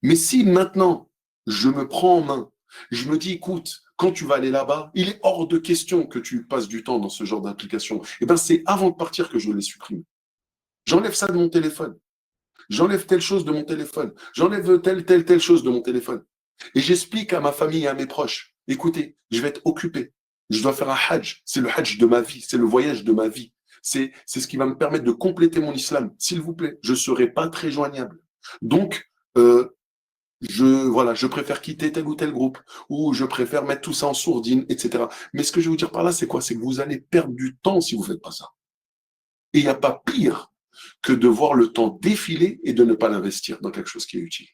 Mais si maintenant, je me prends en main, je me dis, écoute, quand tu vas aller là-bas, il est hors de question que tu passes du temps dans ce genre d'application. Eh bien, c'est avant de partir que je les supprime. J'enlève ça de mon téléphone. J'enlève telle chose de mon téléphone. J'enlève telle chose de mon téléphone. Et j'explique à ma famille et à mes proches, écoutez, je vais être occupé. Je dois faire un hajj. C'est le hajj de ma vie. C'est le voyage de ma vie. C'est ce qui va me permettre de compléter mon islam. S'il vous plaît, je ne serai pas très joignable. Donc, je préfère quitter tel ou tel groupe, ou je préfère mettre tout ça en sourdine, etc. Mais ce que je veux vous dire par là, c'est quoi? C'est que vous allez perdre du temps si vous ne faites pas ça. Et il n'y a pas pire que de voir le temps défiler et de ne pas l'investir dans quelque chose qui est utile.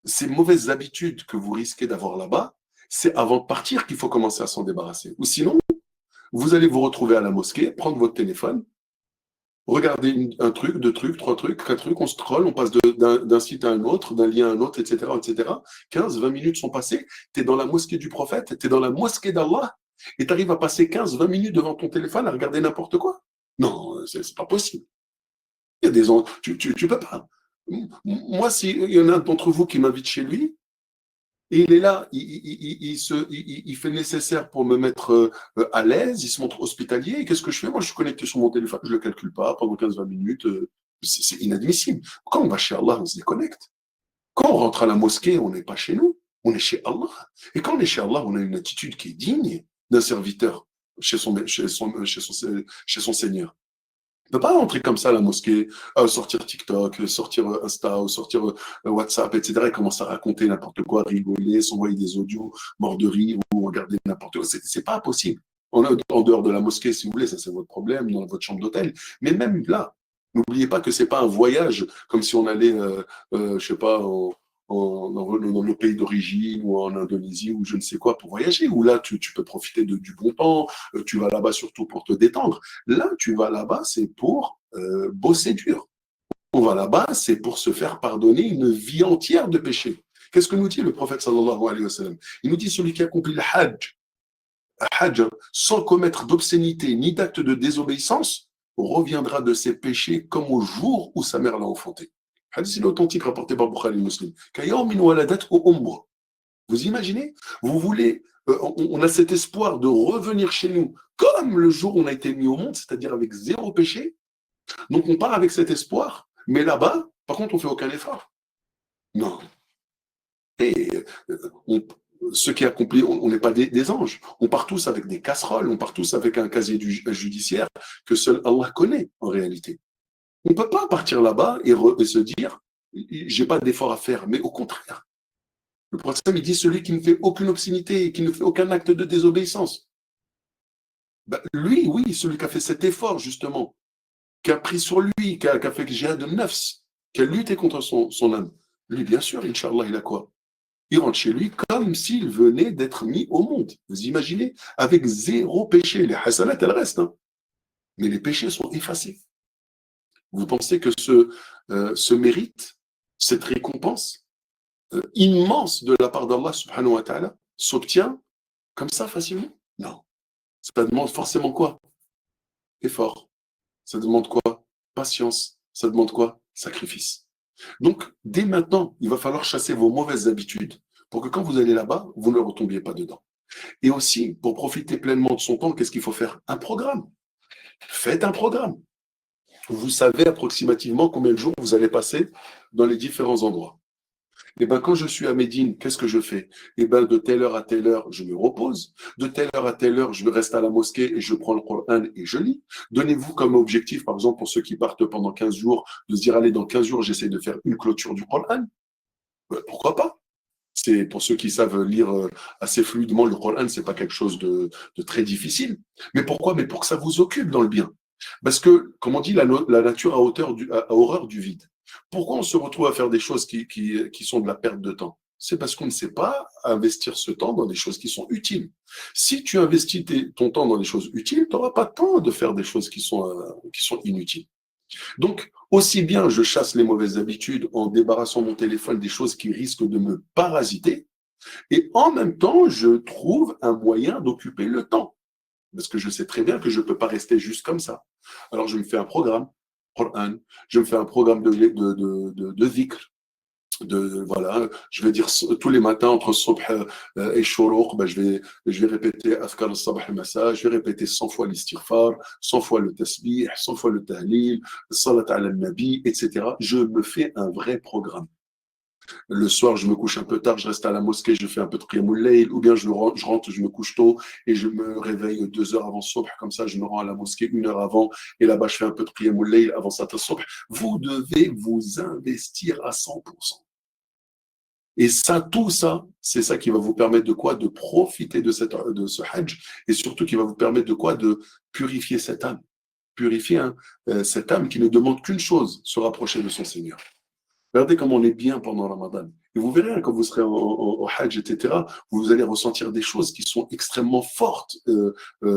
Ces mauvaises habitudes que vous risquez d'avoir là-bas, c'est avant de partir qu'il faut commencer à s'en débarrasser. Ou sinon, vous allez vous retrouver à la mosquée, prendre votre téléphone, regarder un truc, 2 trucs, 3 trucs, 4 trucs, on scrolle, on passe d'un site à un autre, d'un lien à un autre, etc., etc. 15-20 minutes sont passées, tu es dans la mosquée du prophète, tu es dans la mosquée d'Allah, et tu arrives à passer 15-20 minutes devant ton téléphone à regarder n'importe quoi. Non, c'est pas possible. Il y a des tu peux pas. Moi, s'il y en a un d'entre vous qui m'invite chez lui, et il est là, il fait le nécessaire pour me mettre à l'aise, il se montre hospitalier. Et qu'est-ce que je fais? Moi, je suis connecté sur mon téléphone, je ne le calcule pas pendant 15-20 minutes. C'est inadmissible. Quand on va chez Allah, on se déconnecte. Quand on rentre à la mosquée, on n'est pas chez nous, on est chez Allah. Et quand on est chez Allah, on a une attitude qui est digne d'un serviteur chez son Seigneur. On ne peut pas rentrer comme ça à la mosquée, sortir TikTok, sortir Insta, ou sortir WhatsApp, etc. et commencer à raconter n'importe quoi, rigoler, s'envoyer des audios morts de rire ou regarder n'importe quoi. C'est pas possible. En dehors de la mosquée, si vous voulez, ça c'est votre problème, dans votre chambre d'hôtel. Mais même là, n'oubliez pas que c'est pas un voyage comme si on allait, je sais pas, dans nos pays d'origine ou en Indonésie ou je ne sais quoi pour voyager, où là tu peux profiter du bon temps, tu vas là-bas surtout pour te détendre. Là, tu vas là-bas, c'est pour bosser dur. On va là-bas, c'est pour se faire pardonner une vie entière de péché. Qu'est-ce que nous dit le prophète sallallahu alayhi wa sallam? Il nous dit celui qui accomplit le hajj sans commettre d'obscénité ni d'acte de désobéissance reviendra de ses péchés comme au jour où sa mère l'a enfanté. Hadith authentique rapporté par Bukhari Muslim. Vous imaginez? Vous voulez, on a cet espoir de revenir chez nous comme le jour où on a été mis au monde, c'est-à-dire avec 0 péché. Donc on part avec cet espoir, mais là-bas, par contre, on ne fait aucun effort. Non. Et ceux qui accomplissent, on n'est pas des anges. On part tous avec des casseroles, on part tous avec un casier judiciaire que seul Allah connaît en réalité. On ne peut pas partir là-bas et se dire, j'ai pas d'effort à faire, mais au contraire. Le prophète, il dit, celui qui ne fait aucune obscénité, qui ne fait aucun acte de désobéissance. Ben, lui, oui, celui qui a fait cet effort, justement, qui a pris sur lui, qui a fait le jihad de nafs, qui a lutté contre son âme. Lui, bien sûr, Inch'Allah, il a quoi? Il rentre chez lui comme s'il venait d'être mis au monde. Vous imaginez? Avec 0 péché. Les hasanat, elles restent. Hein. Mais les péchés sont effacés. Vous pensez que ce mérite, cette récompense immense de la part d'Allah subhanahu wa ta'ala s'obtient comme ça facilement? Non. Ça demande forcément quoi? Effort. Ça demande quoi? Patience. Ça demande quoi? Sacrifice. Donc, dès maintenant, il va falloir chasser vos mauvaises habitudes pour que quand vous allez là-bas, vous ne retombiez pas dedans. Et aussi, pour profiter pleinement de son temps, qu'est-ce qu'il faut faire? Un programme. Faites un programme. Vous savez approximativement combien de jours vous allez passer dans les différents endroits. Et ben quand je suis à Médine, qu'est-ce que je fais? Et ben de telle heure à telle heure, je me repose. De telle heure à telle heure, je reste à la mosquée et je prends le Coran et je lis. Donnez-vous comme objectif, par exemple, pour ceux qui partent pendant 15 jours, de se dire, allez, dans 15 jours, j'essaie de faire une clôture du Coran. Pourquoi pas? C'est pour ceux qui savent lire assez fluidement le Coran, c'est pas quelque chose de très difficile. Mais pourquoi? Mais pour que ça vous occupe dans le bien. Parce que, comme on dit, la nature a horreur du vide. Pourquoi on se retrouve à faire des choses qui sont de la perte de temps? C'est parce qu'on ne sait pas investir ce temps dans des choses qui sont utiles. Si tu investis ton temps dans des choses utiles, tu n'auras pas de temps de faire des choses qui sont inutiles. Donc, aussi bien je chasse les mauvaises habitudes en débarrassant mon téléphone des choses qui risquent de me parasiter, et en même temps, je trouve un moyen d'occuper le temps. Parce que je sais très bien que je ne peux pas rester juste comme ça. Alors, je me fais un programme, Quran, je me fais un programme de dhikr, voilà, je vais dire tous les matins entre Subh et Shuruq, ben je vais répéter Afkar al-Sabah al-Masa, je vais répéter 100 fois l'istighfar, 100 fois le tasbih, 100 fois le tahlil, salat ala nabi, etc. Je me fais un vrai programme. Le soir, je me couche un peu tard, je reste à la mosquée, je fais un peu de qiyamul layl, ou bien je rentre, je me couche tôt et je me réveille 2 heures avant Subh, comme ça je me rends à la mosquée 1 heure avant, et là-bas je fais un peu de qiyamul layl avant Salat Subh. Vous devez vous investir à 100%. Et ça, tout ça, c'est ça qui va vous permettre de quoi? De profiter de ce Hajj, et surtout qui va vous permettre de quoi? De purifier cette âme. Purifier cette âme qui ne demande qu'une chose, se rapprocher de son Seigneur. Regardez comme on est bien pendant Ramadan. Et vous verrez, quand vous serez au Hajj, etc., vous allez ressentir des choses qui sont extrêmement fortes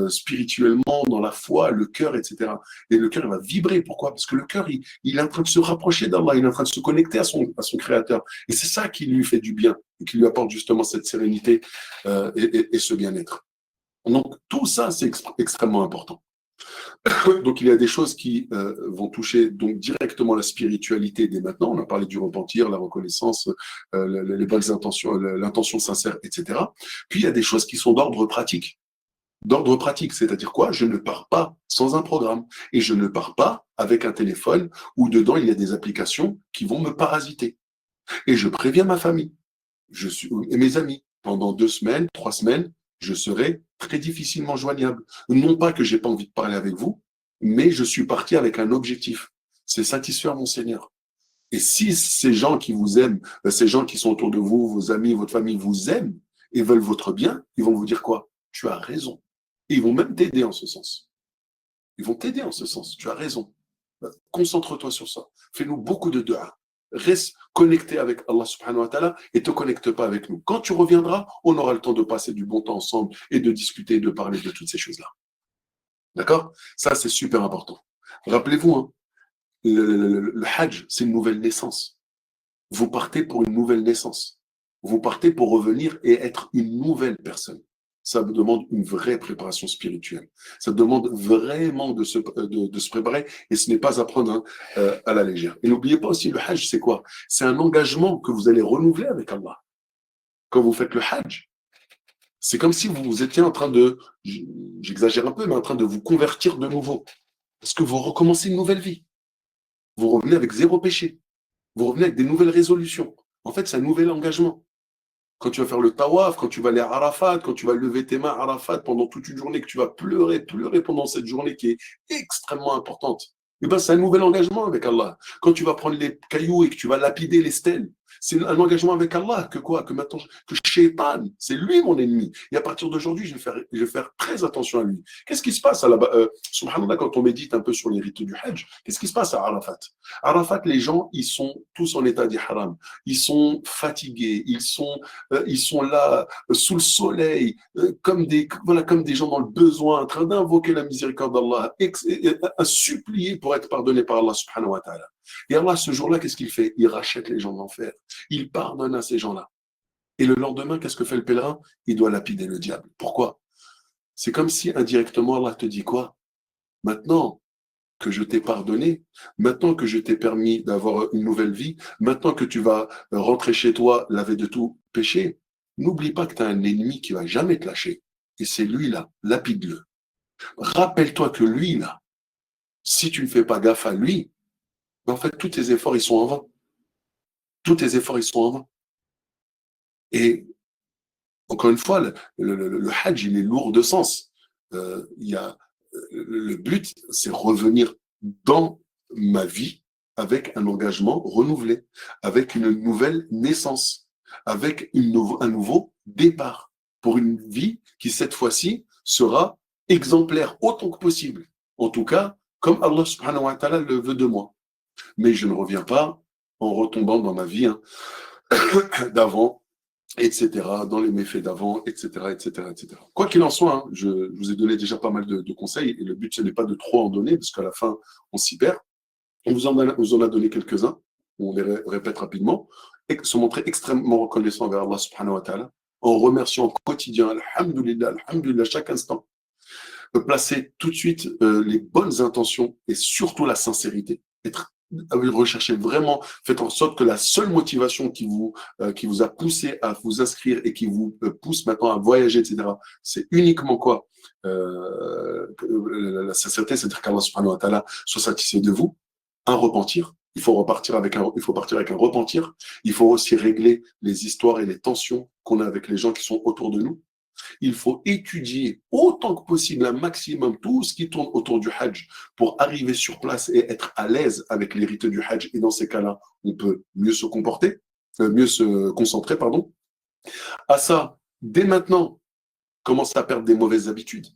spirituellement, dans la foi, le cœur, etc. Et le cœur, il va vibrer. Pourquoi? Parce que le cœur, il est en train de se rapprocher d'Allah, il est en train de se connecter à son Créateur. Et c'est ça qui lui fait du bien, et qui lui apporte justement cette sérénité et ce bien-être. Donc, tout ça, c'est extrêmement important. Donc, il y a des choses qui vont toucher donc directement la spiritualité dès maintenant. On a parlé du repentir, la reconnaissance, les bonnes intentions, l'intention sincère, etc. Puis, il y a des choses qui sont d'ordre pratique. D'ordre pratique, c'est-à-dire quoi? Je ne pars pas sans un programme, et je ne pars pas avec un téléphone où dedans il y a des applications qui vont me parasiter. Et je préviens ma famille, et mes amis. Pendant 2 semaines, 3 semaines, je serai très difficilement joignable. Non pas que j'ai pas envie de parler avec vous, mais je suis parti avec un objectif. C'est satisfaire mon Seigneur. Et si ces gens qui vous aiment, ces gens qui sont autour de vous, vos amis, votre famille vous aiment et veulent votre bien, ils vont vous dire quoi? Tu as raison. Et ils vont même t'aider en ce sens. Ils vont t'aider en ce sens. Tu as raison. Concentre-toi sur ça. Fais-nous beaucoup de dua. Reste connecté avec Allah subhanahu wa ta'ala et te connecte pas avec nous. Quand tu reviendras, on aura le temps de passer du bon temps ensemble et de discuter, de parler de toutes ces choses-là. D'accord? Ça, c'est super important. Rappelez-vous, hein, le Hajj, c'est une nouvelle naissance. Vous partez pour une nouvelle naissance. Vous partez pour revenir et être une nouvelle personne. Ça me demande une vraie préparation spirituelle. Ça demande vraiment de se préparer, et ce n'est pas à prendre à la légère. Et n'oubliez pas aussi, le Hajj, c'est quoi? C'est un engagement que vous allez renouveler avec Allah. Quand vous faites le Hajj, c'est comme si vous étiez en train j'exagère un peu, mais en train de vous convertir de nouveau. Parce que vous recommencez une nouvelle vie. Vous revenez avec zéro péché. Vous revenez avec des nouvelles résolutions. En fait, c'est un nouvel engagement. Quand tu vas faire le tawaf, quand tu vas aller à Arafat, quand tu vas lever tes mains à Arafat pendant toute une journée, que tu vas pleurer, pleurer pendant cette journée qui est extrêmement importante, eh ben, c'est un nouvel engagement avec Allah. Quand tu vas prendre les cailloux et que tu vas lapider les stèles, c'est un engagement avec Allah. Que quoi? Que maintenant, que Shaitan, c'est lui mon ennemi. Et à partir d'aujourd'hui, je vais faire très attention à lui. Qu'est-ce qui se passe là-bas? Subhanallah, quand on médite un peu sur les rites du Hajj, qu'est-ce qui se passe à Arafat? Arafat, les gens, ils sont tous en état d'ihram. Ils sont fatigués, ils sont là sous le soleil, comme des gens dans le besoin, en train d'invoquer la miséricorde d'Allah, à supplier pour être pardonné par Allah subhanahu wa ta'ala. Et Allah, ce jour-là, qu'est-ce qu'il fait? Il rachète les gens de l'enfer. Il pardonne à ces gens-là. Et le lendemain, qu'est-ce que fait le pèlerin? Il doit lapider le diable. Pourquoi? C'est comme si indirectement Allah te dit quoi? Maintenant que je t'ai pardonné, maintenant que je t'ai permis d'avoir une nouvelle vie, maintenant que tu vas rentrer chez toi lavé de tout péché, n'oublie pas que tu as un ennemi qui va jamais te lâcher. Et c'est lui là, lapide-le. Rappelle-toi que lui là, si tu ne fais pas gaffe à lui, en fait, tous tes efforts, ils sont en vain. Tous tes efforts, ils sont en vain. Et encore une fois, le Hajj, il est lourd de sens. Il y a, le but, c'est revenir dans ma vie avec un engagement renouvelé, avec une nouvelle naissance, avec un nouveau départ pour une vie qui, cette fois-ci, sera exemplaire autant que possible. En tout cas, comme Allah subhanahu wa ta'ala le veut de moi. Mais je ne reviens pas en retombant dans ma vie hein, d'avant, etc., dans les méfaits d'avant, etc., etc., etc. Quoi qu'il en soit, hein, je vous ai donné déjà pas mal de conseils, et le but, ce n'est pas de trop en donner, parce qu'à la fin, on s'y perd. Vous en a donné quelques-uns, on les répète rapidement, et se montrer extrêmement reconnaissant vers Allah subhanahu wa ta'ala, en remerciant au quotidien, alhamdulillah, alhamdulillah, chaque instant, de placer tout de suite les bonnes intentions et surtout la sincérité. Recherchez vraiment, faites en sorte que la seule motivation qui vous a poussé à vous inscrire et qui vous pousse maintenant à voyager, etc., c'est uniquement quoi la sincérité, c'est-à-dire qu'Allah subhanahu wa ta'ala soit satisfait de vous, un repentir. Il faut partir avec un repentir. Il faut aussi régler les histoires et les tensions qu'on a avec les gens qui sont autour de nous. Il faut étudier autant que possible, un maximum, tout ce qui tourne autour du Hajj pour arriver sur place et être à l'aise avec les rites du Hajj. Et dans ces cas-là, on peut mieux se comporter, mieux se concentrer, pardon. À ça, dès maintenant, commence à perdre des mauvaises habitudes,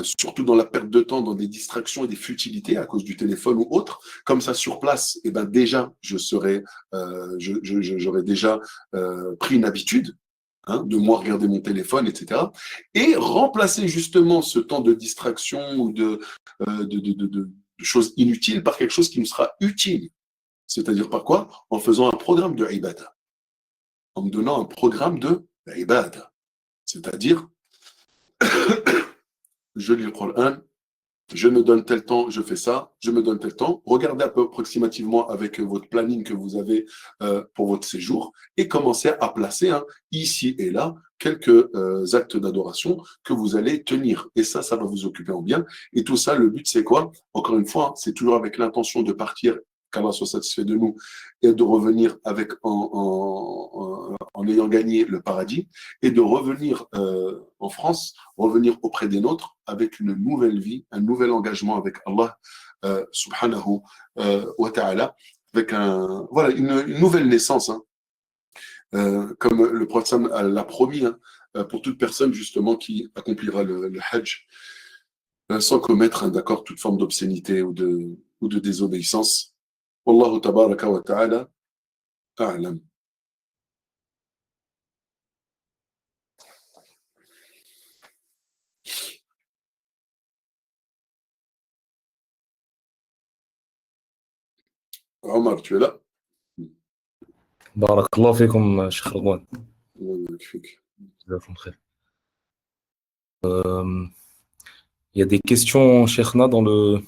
surtout dans la perte de temps, dans des distractions et des futilités à cause du téléphone ou autre. Comme ça, sur place, eh ben déjà, j'aurais déjà pris une habitude hein, de moi regarder mon téléphone, etc. Et remplacer justement ce temps de distraction ou de choses inutiles par quelque chose qui me sera utile. C'est-à-dire par quoi? En faisant un programme de ibadah. En me donnant un programme de ibadah. C'est-à-dire, je lis le Coran, je me donne tel temps, je fais ça, je me donne tel temps. Regardez un peu approximativement avec votre planning que vous avez pour votre séjour et commencez à placer hein, ici et là quelques actes d'adoration que vous allez tenir. Et ça va vous occuper en bien. Et tout ça, le but, c'est quoi? Encore une fois, c'est toujours avec l'intention de partir, qu'Allah soit satisfait de nous, et de revenir avec en ayant gagné le paradis, et de revenir en France, revenir auprès des nôtres avec une nouvelle vie, un nouvel engagement avec Allah subhanahu wa ta'ala, avec voilà, une nouvelle naissance, hein, comme le prophète l'a promis, hein, pour toute personne justement qui accomplira le Hajj sans commettre, hein, d'accord, toute forme d'obscénité ou de désobéissance. Wallahu tabaraka wa ta'ala a'lam. Omar, tu es là? بارك الله فيكم شيخ رضوان. Magnifique. جزاكم خير. Il y a des questions, Cheikhna, dans le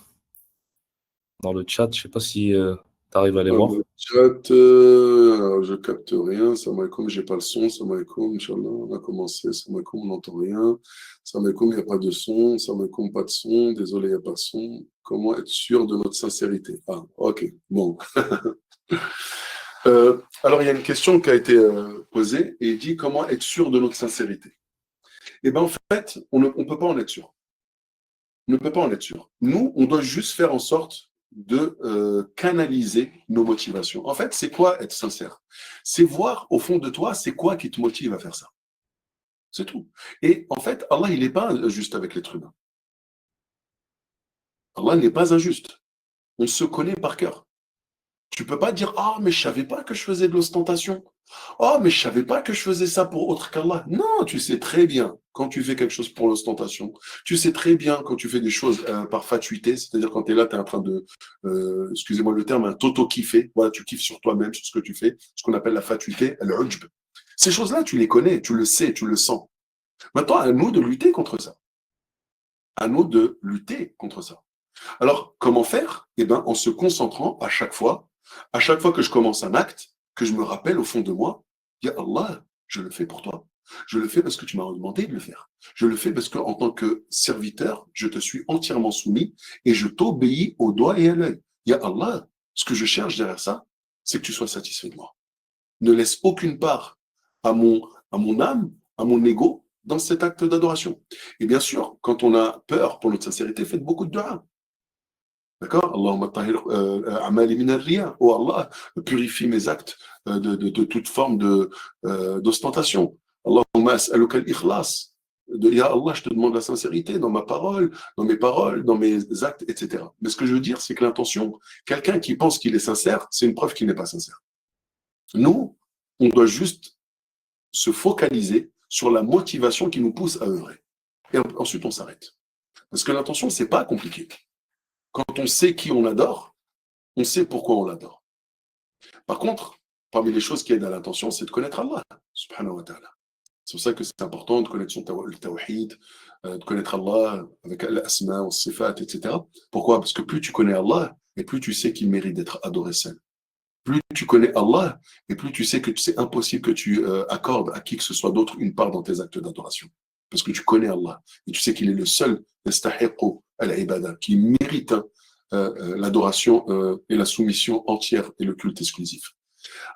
chat. Je ne sais pas si tu arrives à les voir. Le chat, alors je capte rien. Salam alaikum, j'ai pas le son. Salam alaikum, Inch'Allah, on a commencé. Salam alaikum, on n'entend rien. Salam alaikum, il n'y a pas de son. Salam alaikum, pas de son. Désolé, il n'y a pas de son. Comment être sûr de notre sincérité? Ah, ok, bon. Alors, il y a une question qui a été posée et il dit comment être sûr de notre sincérité? Eh bien, en fait, on ne peut pas en être sûr. On ne peut pas en être sûr. Nous, on doit juste faire en sorte de canaliser nos motivations. En fait, c'est quoi être sincère? C'est voir au fond de toi, c'est quoi qui te motive à faire ça. C'est tout. Et en fait, Allah, il n'est pas injuste avec l'être humain. Allah n'est pas injuste. On se connaît par cœur. Tu peux pas dire, ah, mais je savais pas que je faisais de l'ostentation. Oh, mais je savais pas que je faisais ça pour autre qu'Allah. Non, tu sais très bien quand tu fais quelque chose pour l'ostentation. Tu sais très bien quand tu fais des choses par fatuité, c'est-à-dire quand tu es là, tu es en train de, excusez-moi le terme, un toto-kiffer. Voilà, tu kiffes sur toi-même, sur ce que tu fais, ce qu'on appelle la fatuité, al-ujb. Ces choses-là, tu les connais, tu le sais, tu le sens. Maintenant, à nous de lutter contre ça. À nous de lutter contre ça. Alors, comment faire? Eh bien, en se concentrant à chaque fois que je commence un acte, que je me rappelle au fond de moi, Ya Allah, je le fais pour toi. Je le fais parce que tu m'as demandé de le faire. Je le fais parce qu'en tant que serviteur, je te suis entièrement soumis et je t'obéis au doigt et à l'œil. Ya Allah, ce que je cherche derrière ça, c'est que tu sois satisfait de moi. Ne laisse aucune part à mon âme, à mon ego dans cet acte d'adoration. Et bien sûr, quand on a peur pour notre sincérité, faites beaucoup de dua. D'accord? Allahumma tahir amali min ar-riya. Oh Allah, purifie mes actes de toute forme d'ostentation. Allahumma as'aluka al-ikhlas. Ya Allah, je te demande la sincérité dans ma parole, dans mes paroles, dans mes actes, etc. Mais ce que je veux dire, c'est que l'intention, quelqu'un qui pense qu'il est sincère, c'est une preuve qu'il n'est pas sincère. Nous, on doit juste se focaliser sur la motivation qui nous pousse à œuvrer. Et ensuite, on s'arrête. Parce que l'intention, c'est pas compliqué. Quand on sait qui on adore, on sait pourquoi on l'adore. Par contre, parmi les choses qui aident à l'intention, c'est de connaître Allah, subhanahu wa ta'ala. C'est pour ça que c'est important de connaître le tawhid, de connaître Allah avec l'asma, le sifat, etc. Pourquoi? Parce que plus tu connais Allah, et plus tu sais qu'il mérite d'être adoré seul. Plus tu connais Allah, et plus tu sais que c'est impossible que tu accordes à qui que ce soit d'autre une part dans tes actes d'adoration. Parce que tu connais Allah, et tu sais qu'il est le seul al-ibada, qui mérite l'adoration et la soumission entière et le culte exclusif.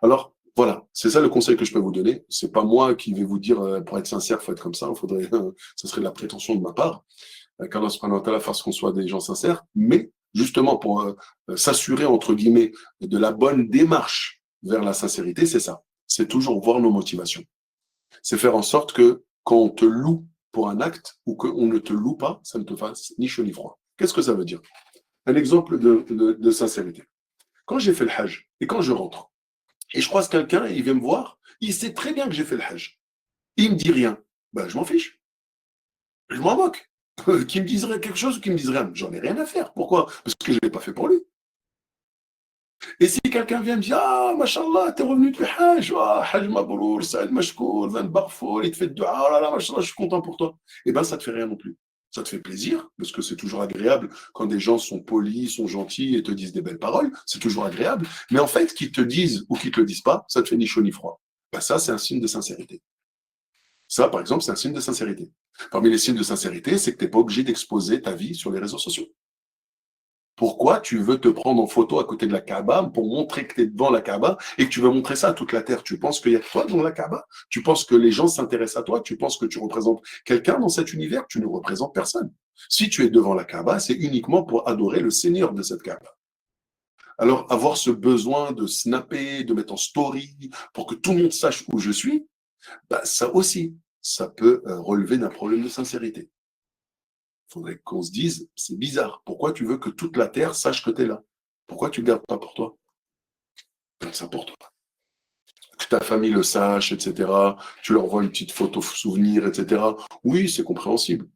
Alors, voilà, c'est ça le conseil que je peux vous donner. C'est pas moi qui vais vous dire, pour être sincère, il faut être comme ça, ça serait de la prétention de ma part, qu'Allah subhanahu wa ta'ala fasse qu'on soit des gens sincères, mais justement pour s'assurer, entre guillemets, de la bonne démarche vers la sincérité, c'est ça. C'est toujours voir nos motivations. C'est faire en sorte que quand on te loue pour un acte ou qu'on ne te loue pas, ça ne te fasse ni chaud ni froid. Qu'est-ce que ça veut dire? Un exemple de sincérité. Quand j'ai fait le Hajj et quand je rentre, et je croise quelqu'un, il vient me voir, il sait très bien que j'ai fait le Hajj. Il me dit rien. Ben, je m'en fiche. Je m'en moque. Qu'il me dise quelque chose ou qu'il me dise rien, j'en ai rien à faire. Pourquoi? Parce que je ne l'ai pas fait pour lui. Et si quelqu'un vient me dire, ah, mashallah, t'es revenu du Hajj, Hajj Mabrour, Saïd Mashkour, Van Barfour, il te fait dua, oh là là, mashallah, je suis content pour toi. Eh bien, ça ne te fait rien non plus. Ça te fait plaisir, parce que c'est toujours agréable quand des gens sont polis, sont gentils et te disent des belles paroles, c'est toujours agréable. Mais en fait, qu'ils te disent ou qu'ils ne te le disent pas, ça te fait ni chaud ni froid. Ben ça, c'est un signe de sincérité. Ça, par exemple, c'est un signe de sincérité. Parmi les signes de sincérité, c'est que tu n'es pas obligé d'exposer ta vie sur les réseaux sociaux. Pourquoi tu veux te prendre en photo à côté de la Kaaba pour montrer que tu es devant la Kaaba et que tu veux montrer ça à toute la terre? Tu penses qu'il y a que toi dans la Kaaba? Tu penses que les gens s'intéressent à toi? Tu penses que tu représentes quelqu'un dans cet univers? Tu ne représentes personne. Si tu es devant la Kaaba, c'est uniquement pour adorer le Seigneur de cette Kaaba. Alors, avoir ce besoin de snapper, de mettre en story pour que tout le monde sache où je suis, bah, ça aussi, ça peut relever d'un problème de sincérité. Il faudrait qu'on se dise, c'est bizarre, pourquoi tu veux que toute la terre sache que tu es là? Pourquoi tu ne le gardes pas pour toi? Garde ça pour toi. Que ta famille le sache, etc. Tu leur envoies une petite photo souvenir, etc. Oui, c'est compréhensible.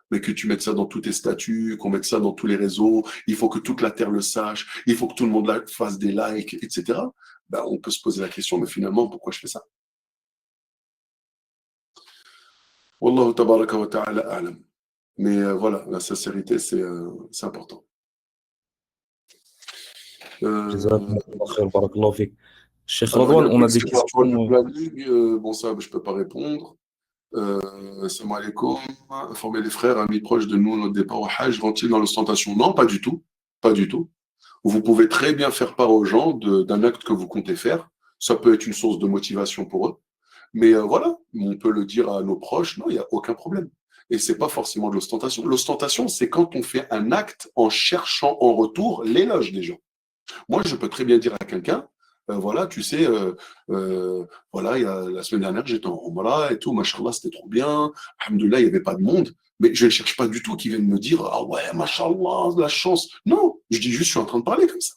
Mais que tu mettes ça dans tous tes statuts, qu'on mette ça dans tous les réseaux, il faut que toute la terre le sache, il faut que tout le monde fasse des likes, etc. Ben, on peut se poser la question, mais finalement, pourquoi je fais ça? Wallahu tabaraka wa ta'ala a'lam. Mais voilà, la sincérité, c'est important. Jazakumullah khair, barakallahu fik. Cheikh Alors, il y Radwan, a un on a truc, des c'est par rapport questions. au planning. Bon, ça, je ne peux pas répondre. Salam alaikum. Informer les frères, amis proches de nous, notre départ au Hajj, vont-ils dans l'ostentation? Non, pas du tout. Pas du tout. Vous pouvez très bien faire part aux gens d'un acte que vous comptez faire. Ça peut être une source de motivation pour eux. Mais voilà, on peut le dire à nos proches, non, il n'y a aucun problème. Et c'est pas forcément de l'ostentation. L'ostentation, c'est quand on fait un acte en cherchant en retour l'éloge des gens. Moi, je peux très bien dire à quelqu'un, voilà, tu sais, voilà, la semaine dernière, j'étais en Umrah et tout, machallah, c'était trop bien, alhamdoulilah, il n'y avait pas de monde, mais je ne cherche pas du tout qu'ils viennent me dire, ah ouais, machallah, la chance. Non, je dis juste, je suis en train de parler comme ça.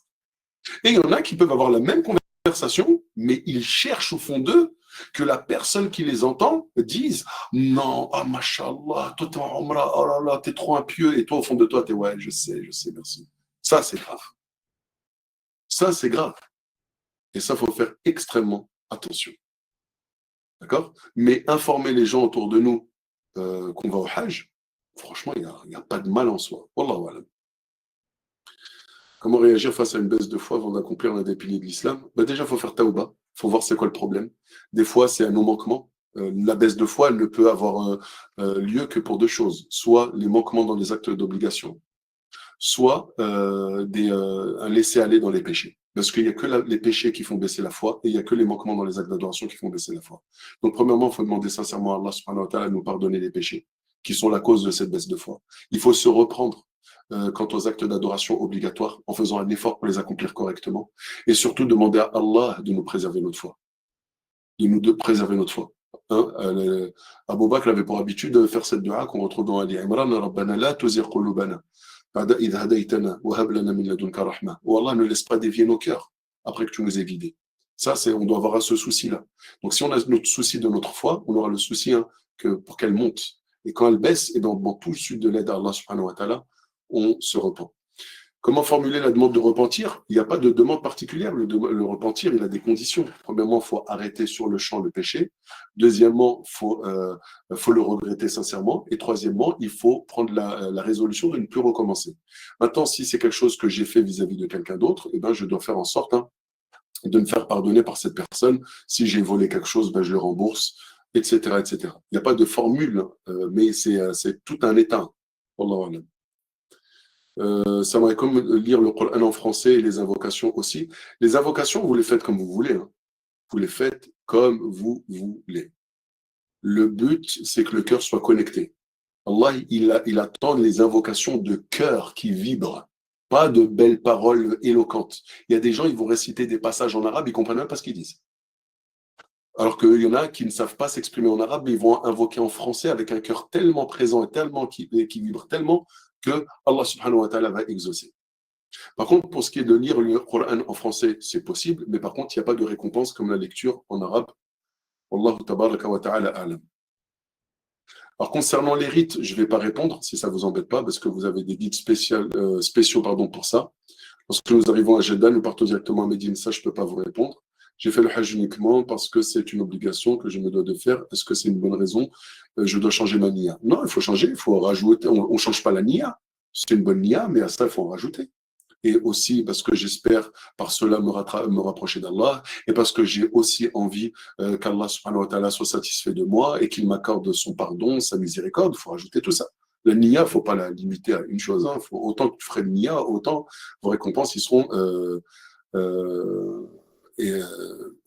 Et il y en a qui peuvent avoir la même conversation, mais ils cherchent au fond d'eux que la personne qui les entend dise, non, ah machallah, toi t'es en Umrah, oh là là, t'es trop impieux, et toi au fond de toi, t'es ouais, je sais, merci. Ça, c'est grave. Ça, c'est grave. Et ça, il faut faire extrêmement attention. D'accord? Mais informer les gens autour de nous qu'on va au Hajj, franchement, il n'y a pas de mal en soi. Wallahu alam. Comment réagir face à une baisse de foi avant d'accomplir l'un des piliers de l'islam? Ben déjà, il faut faire taouba. Il faut voir c'est quoi le problème. Des fois, c'est un non-manquement. La baisse de foi, elle ne peut avoir lieu que pour deux choses. Soit les manquements dans les actes d'obligation, soit un laisser-aller dans les péchés. Parce qu'il n'y a que les péchés qui font baisser la foi et il n'y a que les manquements dans les actes d'adoration qui font baisser la foi. Donc, premièrement, il faut demander sincèrement à Allah subhanahu wa ta'ala de nous pardonner les péchés qui sont la cause de cette baisse de foi. Il faut se reprendre quant aux actes d'adoration obligatoires en faisant un effort pour les accomplir correctement et surtout demander à Allah de nous préserver notre foi. De préserver notre foi. Hein, Abu Bakr avait pour habitude de faire cette dua qu'on retrouve dans Ali Imran, Rabbana la tuzigh qulubana ba'da idh hadaytana wa hab lana min ladunka rahma. Oh Allah, ne laisse pas dévier nos cœurs après que tu nous aies guidés. Ça, on doit avoir ce souci-là. Donc, si on a notre souci de notre foi, on aura le souci pour qu'elle monte. Et quand elle baisse, et dans tout le sud de l'aide à Allah subhanahu wa ta'ala, on se repent. Comment formuler la demande de repentir? Il n'y a pas de demande particulière. Le repentir, il a des conditions. Premièrement, il faut arrêter sur le champ le péché. Deuxièmement, il faut le regretter sincèrement. Et troisièmement, il faut prendre la résolution de ne plus recommencer. Maintenant, si c'est quelque chose que j'ai fait vis-à-vis de quelqu'un d'autre, eh ben, je dois faire en sorte de me faire pardonner par cette personne. Si j'ai volé quelque chose, ben, je le rembourse, etc., etc. Il n'y a pas de formule, mais c'est tout un état. Wallahu a'lam. Ça m'aimerait comme lire le Coran en français et les invocations aussi. Les invocations, vous les faites comme vous voulez. Hein. Vous les faites comme vous voulez. Le but, c'est que le cœur soit connecté. Allah, il attend les invocations de cœur qui vibrent, pas de belles paroles éloquentes. Il y a des gens, ils vont réciter des passages en arabe, ils ne comprennent même pas ce qu'ils disent. Alors qu'il y en a qui ne savent pas s'exprimer en arabe, mais ils vont invoquer en français avec un cœur tellement présent et tellement qui vibre tellement que Allah subhanahu wa ta'ala va exaucer. Par contre, pour ce qui est de lire le Coran en français, c'est possible, mais par contre, il n'y a pas de récompense comme la lecture en arabe. Wallahu tabaraka wa ta'ala a'lam. Alors, concernant les rites, je ne vais pas répondre, si ça ne vous embête pas, parce que vous avez des guides spéciaux pour ça. Lorsque nous arrivons à Jeddah, nous partons directement à Médine, ça, je ne peux pas vous répondre. J'ai fait le Hajj uniquement parce que c'est une obligation que je me dois de faire. Est-ce que c'est une bonne raison? Je dois changer ma niya. Non, il faut changer, il faut rajouter. On ne change pas la niya. C'est une bonne niya, mais à ça, il faut en rajouter. Et aussi parce que j'espère par cela me rapprocher d'Allah et parce que j'ai aussi envie qu'Allah subhanahu wa ta'ala soit satisfait de moi et qu'il m'accorde son pardon, sa miséricorde. Il faut rajouter tout ça. La niya, il ne faut pas la limiter à une chose. Hein. Autant que tu ferais de niya, autant vos récompenses ils seront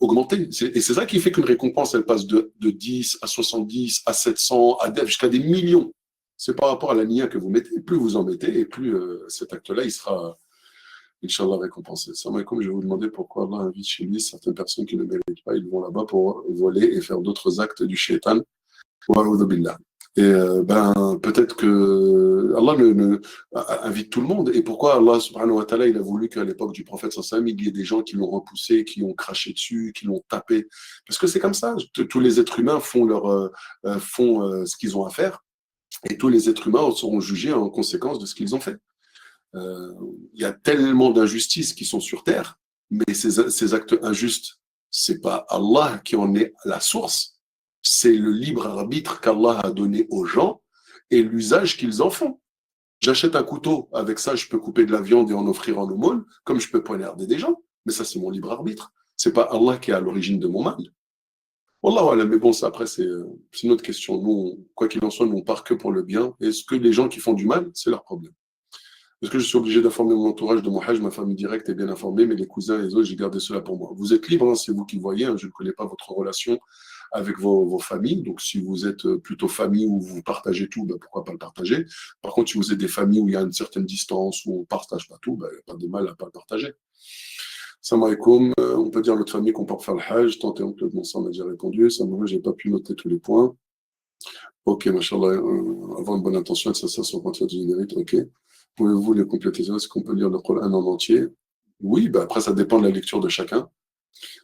augmentées. Et c'est ça qui fait qu'une récompense, elle passe de 10 à 70 à 700 jusqu'à des millions. C'est par rapport à la niya que vous mettez. Plus vous en mettez et plus cet acte-là, il sera Inch'Allah récompensé. Comme je vais vous demander pourquoi Allah invite chez lui certaines personnes qui ne méritent pas, ils vont là-bas pour voler et faire d'autres actes du shaitan. Et peut-être que Allah invite tout le monde. Et pourquoi Allah subhanahu wa ta'ala, il a voulu qu'à l'époque du prophète sallallahu il y ait des gens qui l'ont repoussé, qui ont craché dessus, qui l'ont tapé. Parce que c'est comme ça. Tous les êtres humains font ce qu'ils ont à faire. Et tous les êtres humains seront jugés en conséquence de ce qu'ils ont fait. Il y a tellement d'injustices qui sont sur terre, mais ces actes injustes, c'est pas Allah qui en est la source, c'est le libre arbitre qu'Allah a donné aux gens et l'usage qu'ils en font. J'achète un couteau, avec ça je peux couper de la viande et en offrir en aumône, comme je peux poignarder des gens, mais ça c'est mon libre arbitre. C'est pas Allah qui est à l'origine de mon mal. Wallah, mais bon, ça après c'est une autre question. Nous, quoi qu'il en soit, nous on part que pour le bien. Et ce que les gens qui font du mal, c'est leur problème. Est-ce que je suis obligé d'informer mon entourage de mon hajj? Ma famille directe est bien informée, mais les cousins et les autres, j'ai gardé cela pour moi. Vous êtes libre, hein, c'est vous qui voyez. Hein, je ne connais pas votre relation avec vos familles. Donc, si vous êtes plutôt famille où vous partagez tout, ben, pourquoi pas le partager? Par contre, si vous êtes des familles où il y a une certaine distance, où on ne partage pas tout, ben, il n'y a pas de mal à ne pas le partager. Salam alaikum. On peut dire à notre famille qu'on part faire le hajj. Tant et oncle de mon sang m'a déjà répondu. Ça me je n'ai pas pu noter tous les points. Ok, machallah, avoir une bonne intention et ça sur le contraire du mérite, ok. Pouvez-vous les compléter? Est-ce qu'on peut lire le Coran en entier? Oui, bah après ça dépend de la lecture de chacun.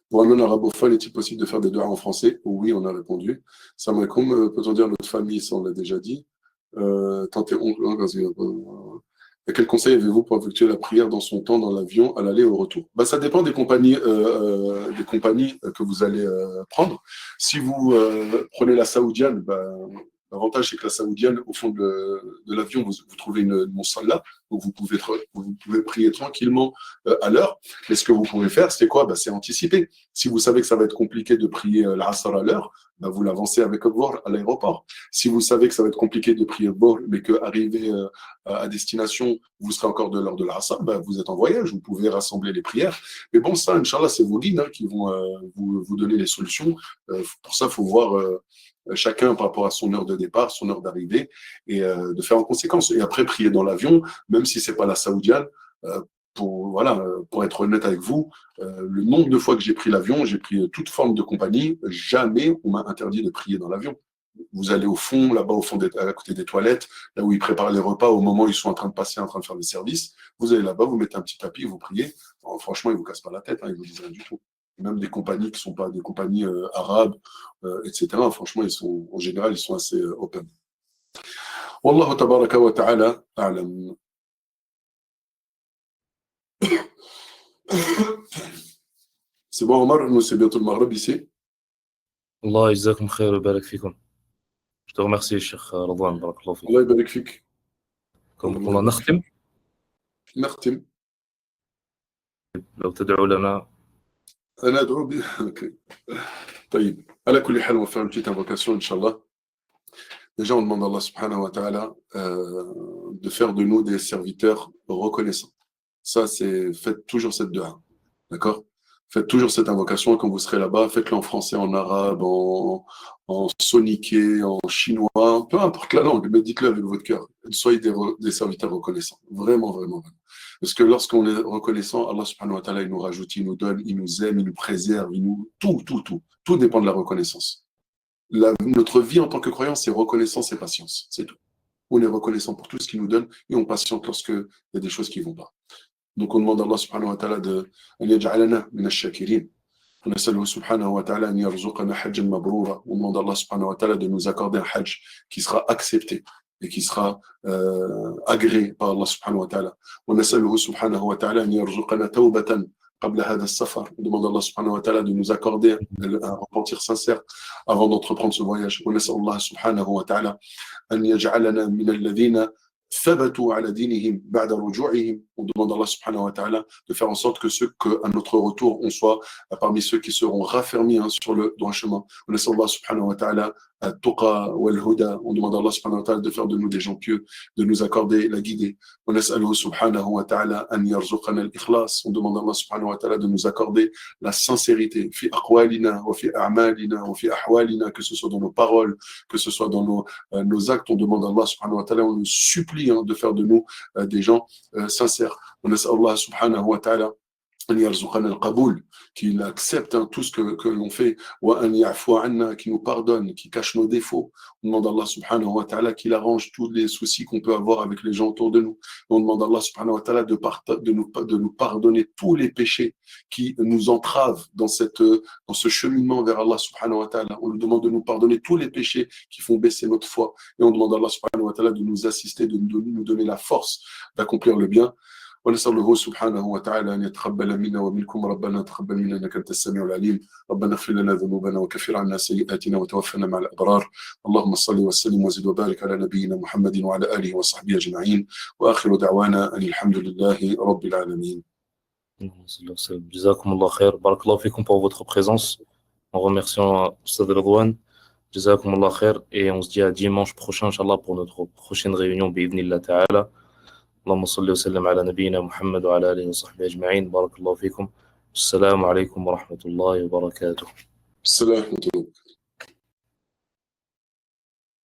Pour un non-arabophone, est-il possible de faire des duas en français? Oui, on a répondu. Salam alaikum, peut-on dire notre famille? Ça on l'a déjà dit. Tantez oncle, quel conseil avez-vous pour effectuer la prière dans son temps dans l'avion à l'aller et au retour? Bah, ça dépend des compagnies que vous allez prendre. Si vous prenez la saoudienne, bah, l'avantage c'est que la saoudienne, au fond de l'avion, vous trouvez une monsalla Donc vous pouvez prier tranquillement à l'heure. Mais ce que vous pouvez faire, c'est quoi? C'est anticiper. Si vous savez que ça va être compliqué de prier l'Asr à l'heure, vous l'avancez avec Dhuhr à l'aéroport. Si vous savez que ça va être compliqué de prier Dhuhr, mais qu'arriver à destination, vous serez encore de l'heure de l'Asr, vous êtes en voyage, vous pouvez rassembler les prières. Mais bon, ça, Inch'Allah, c'est vos guides qui vont vous donner les solutions. Pour ça, il faut voir chacun par rapport à son heure de départ, son heure d'arrivée, et de faire en conséquence. Et après, prier dans l'avion, même si c'est pas la saoudienne, pour être honnête avec vous, le nombre de fois que j'ai pris l'avion, j'ai pris toute forme de compagnie, jamais on m'a interdit de prier dans l'avion. Vous allez au fond, là-bas, au fond, à côté des toilettes, là où ils préparent les repas, au moment où ils sont en train de passer, en train de faire des services. Vous allez là-bas, vous mettez un petit tapis, vous priez. Alors, franchement, ils ne vous cassent pas la tête, ils ne vous disent rien du tout. Même des compagnies qui ne sont pas des compagnies arabes, etc. Franchement, en général, ils sont assez open. Wallahu tabaraka wa ta'ala a'lam. C'est bon, Omar, nous, c'est bientôt le Maghreb ici. Allah يجزاكم خير ويبارك فيكم. Je te remercie, Cheikh Radwan, barakallahu fik. Allah يبارك فيك. Comme on نختم نختم. لو تدعو لنا. أنا أدعو به. طيب. على كل حال, on va faire une petite invocation, Inch'Allah. Déjà, on demande à Allah subhanahu wa ta'ala de faire de nous des serviteurs reconnaissants. Ça, faites toujours cette dua. D'accord? Faites toujours cette invocation et quand vous serez là-bas, faites-le en français, en arabe, en soniké, en chinois, peu importe la langue, mais dites-le avec votre cœur. Soyez des serviteurs reconnaissants. Vraiment, vraiment, vraiment. Parce que lorsqu'on est reconnaissant, Allah subhanahu wa ta'ala, il nous rajoute, il nous donne, il nous aime, il nous préserve, tout. Tout dépend de la reconnaissance. Notre vie en tant que croyant, c'est reconnaissance et patience. C'est tout. On est reconnaissant pour tout ce qu'il nous donne et on patiente lorsqu'il y a des choses qui ne vont pas. Donc on demande à Allah subhanahu wa ta'ala أن يجعلنا من الشاكرين. ونسأله سبحانه وتعالى أن يرزقنا حجا مبرورا. On demande à Allah subhanahu wa ta'ala de nous accorder un hajj qui sera accepté et qui sera agréé par Allah subhanahu wa ta'ala. ونسأله سبحانه وتعالى أن يرزقنا توبة قبل هذا السفر. On demande à Allah subhanahu wa ta'ala de nous accorder un repentir sincère avant d'entreprendre ce voyage. ونسأل الله سبحانه وتعالى أن يجعلنا من الذين ثبتوا على دينهم بعد رجوعهم. On demande à Allah subhanahu wa ta'ala de faire en sorte qu'à notre retour, on soit parmi ceux qui seront raffermis sur le droit chemin. ونسأل الله سبحانه وتعالى التقى والهدى. On demande à Allah subhanahu wa ta'ala de faire de nous des gens pieux, de nous accorder la guidée. ونسأله سبحانه وتعالى أن يرزقنا الإخلاص. On demande à Allah subhanahu wa ta'ala de nous accorder la sincérité في أقوالنا وفي أعمالنا وفي أحوالنا, que ce soit dans nos paroles, que ce soit dans nos actes. On demande à Allah subhanahu wa ta'ala, on nous supplie de faire de nous des gens sincères. ونسأل الله سبحانه وتعالى أن يرزقنا القبول, qu'il accepte tout ce que l'on fait, وأن يعفو عنا, qui nous pardonne, qui cache nos défauts. On demande à Allah subhanahu wa ta'ala qu'il arrange tous les soucis qu'on peut avoir avec les gens autour de nous. On demande à Allah subhanahu wa ta'ala de nous pardonner tous les péchés qui nous entravent dans ce cheminement vers Allah subhanahu wa ta'ala. On nous demande de nous pardonner tous les péchés qui font baisser notre foi. Et on demande à Allah subhanahu wa ta'ala de nous assister, de nous donner la force d'accomplir le bien. ونسأله سبحانه وتعالى أن يتقبل منا ومنكم. ربنا تقبل منا إنك أنت السميع العليم. ربنا اغفر لنا ذنوبنا وكفر عنا سيئاتنا وتوفنا مع الأبرار. اللهم صل وسلم وزد وبارك على نبينا محمد وعلى آله وصحبه أجمعين. وآخر دعوانا أن الحمد لله رب العالمين. جزاكم الله خير. بارك الله فيكم pour votre présence. En remerciant Ustad Radwan. جزاكم الله خير. Et on se dit à dimanche prochain, Inch'Allah, pour notre prochaine réunion, بإذن الله تعالى. اللهم صل وسلم على نبينا محمد وعلى آله وصحبه أجمعين. بارك الله فيكم. السلام عليكم ورحمة الله وبركاته. السلام عليكم.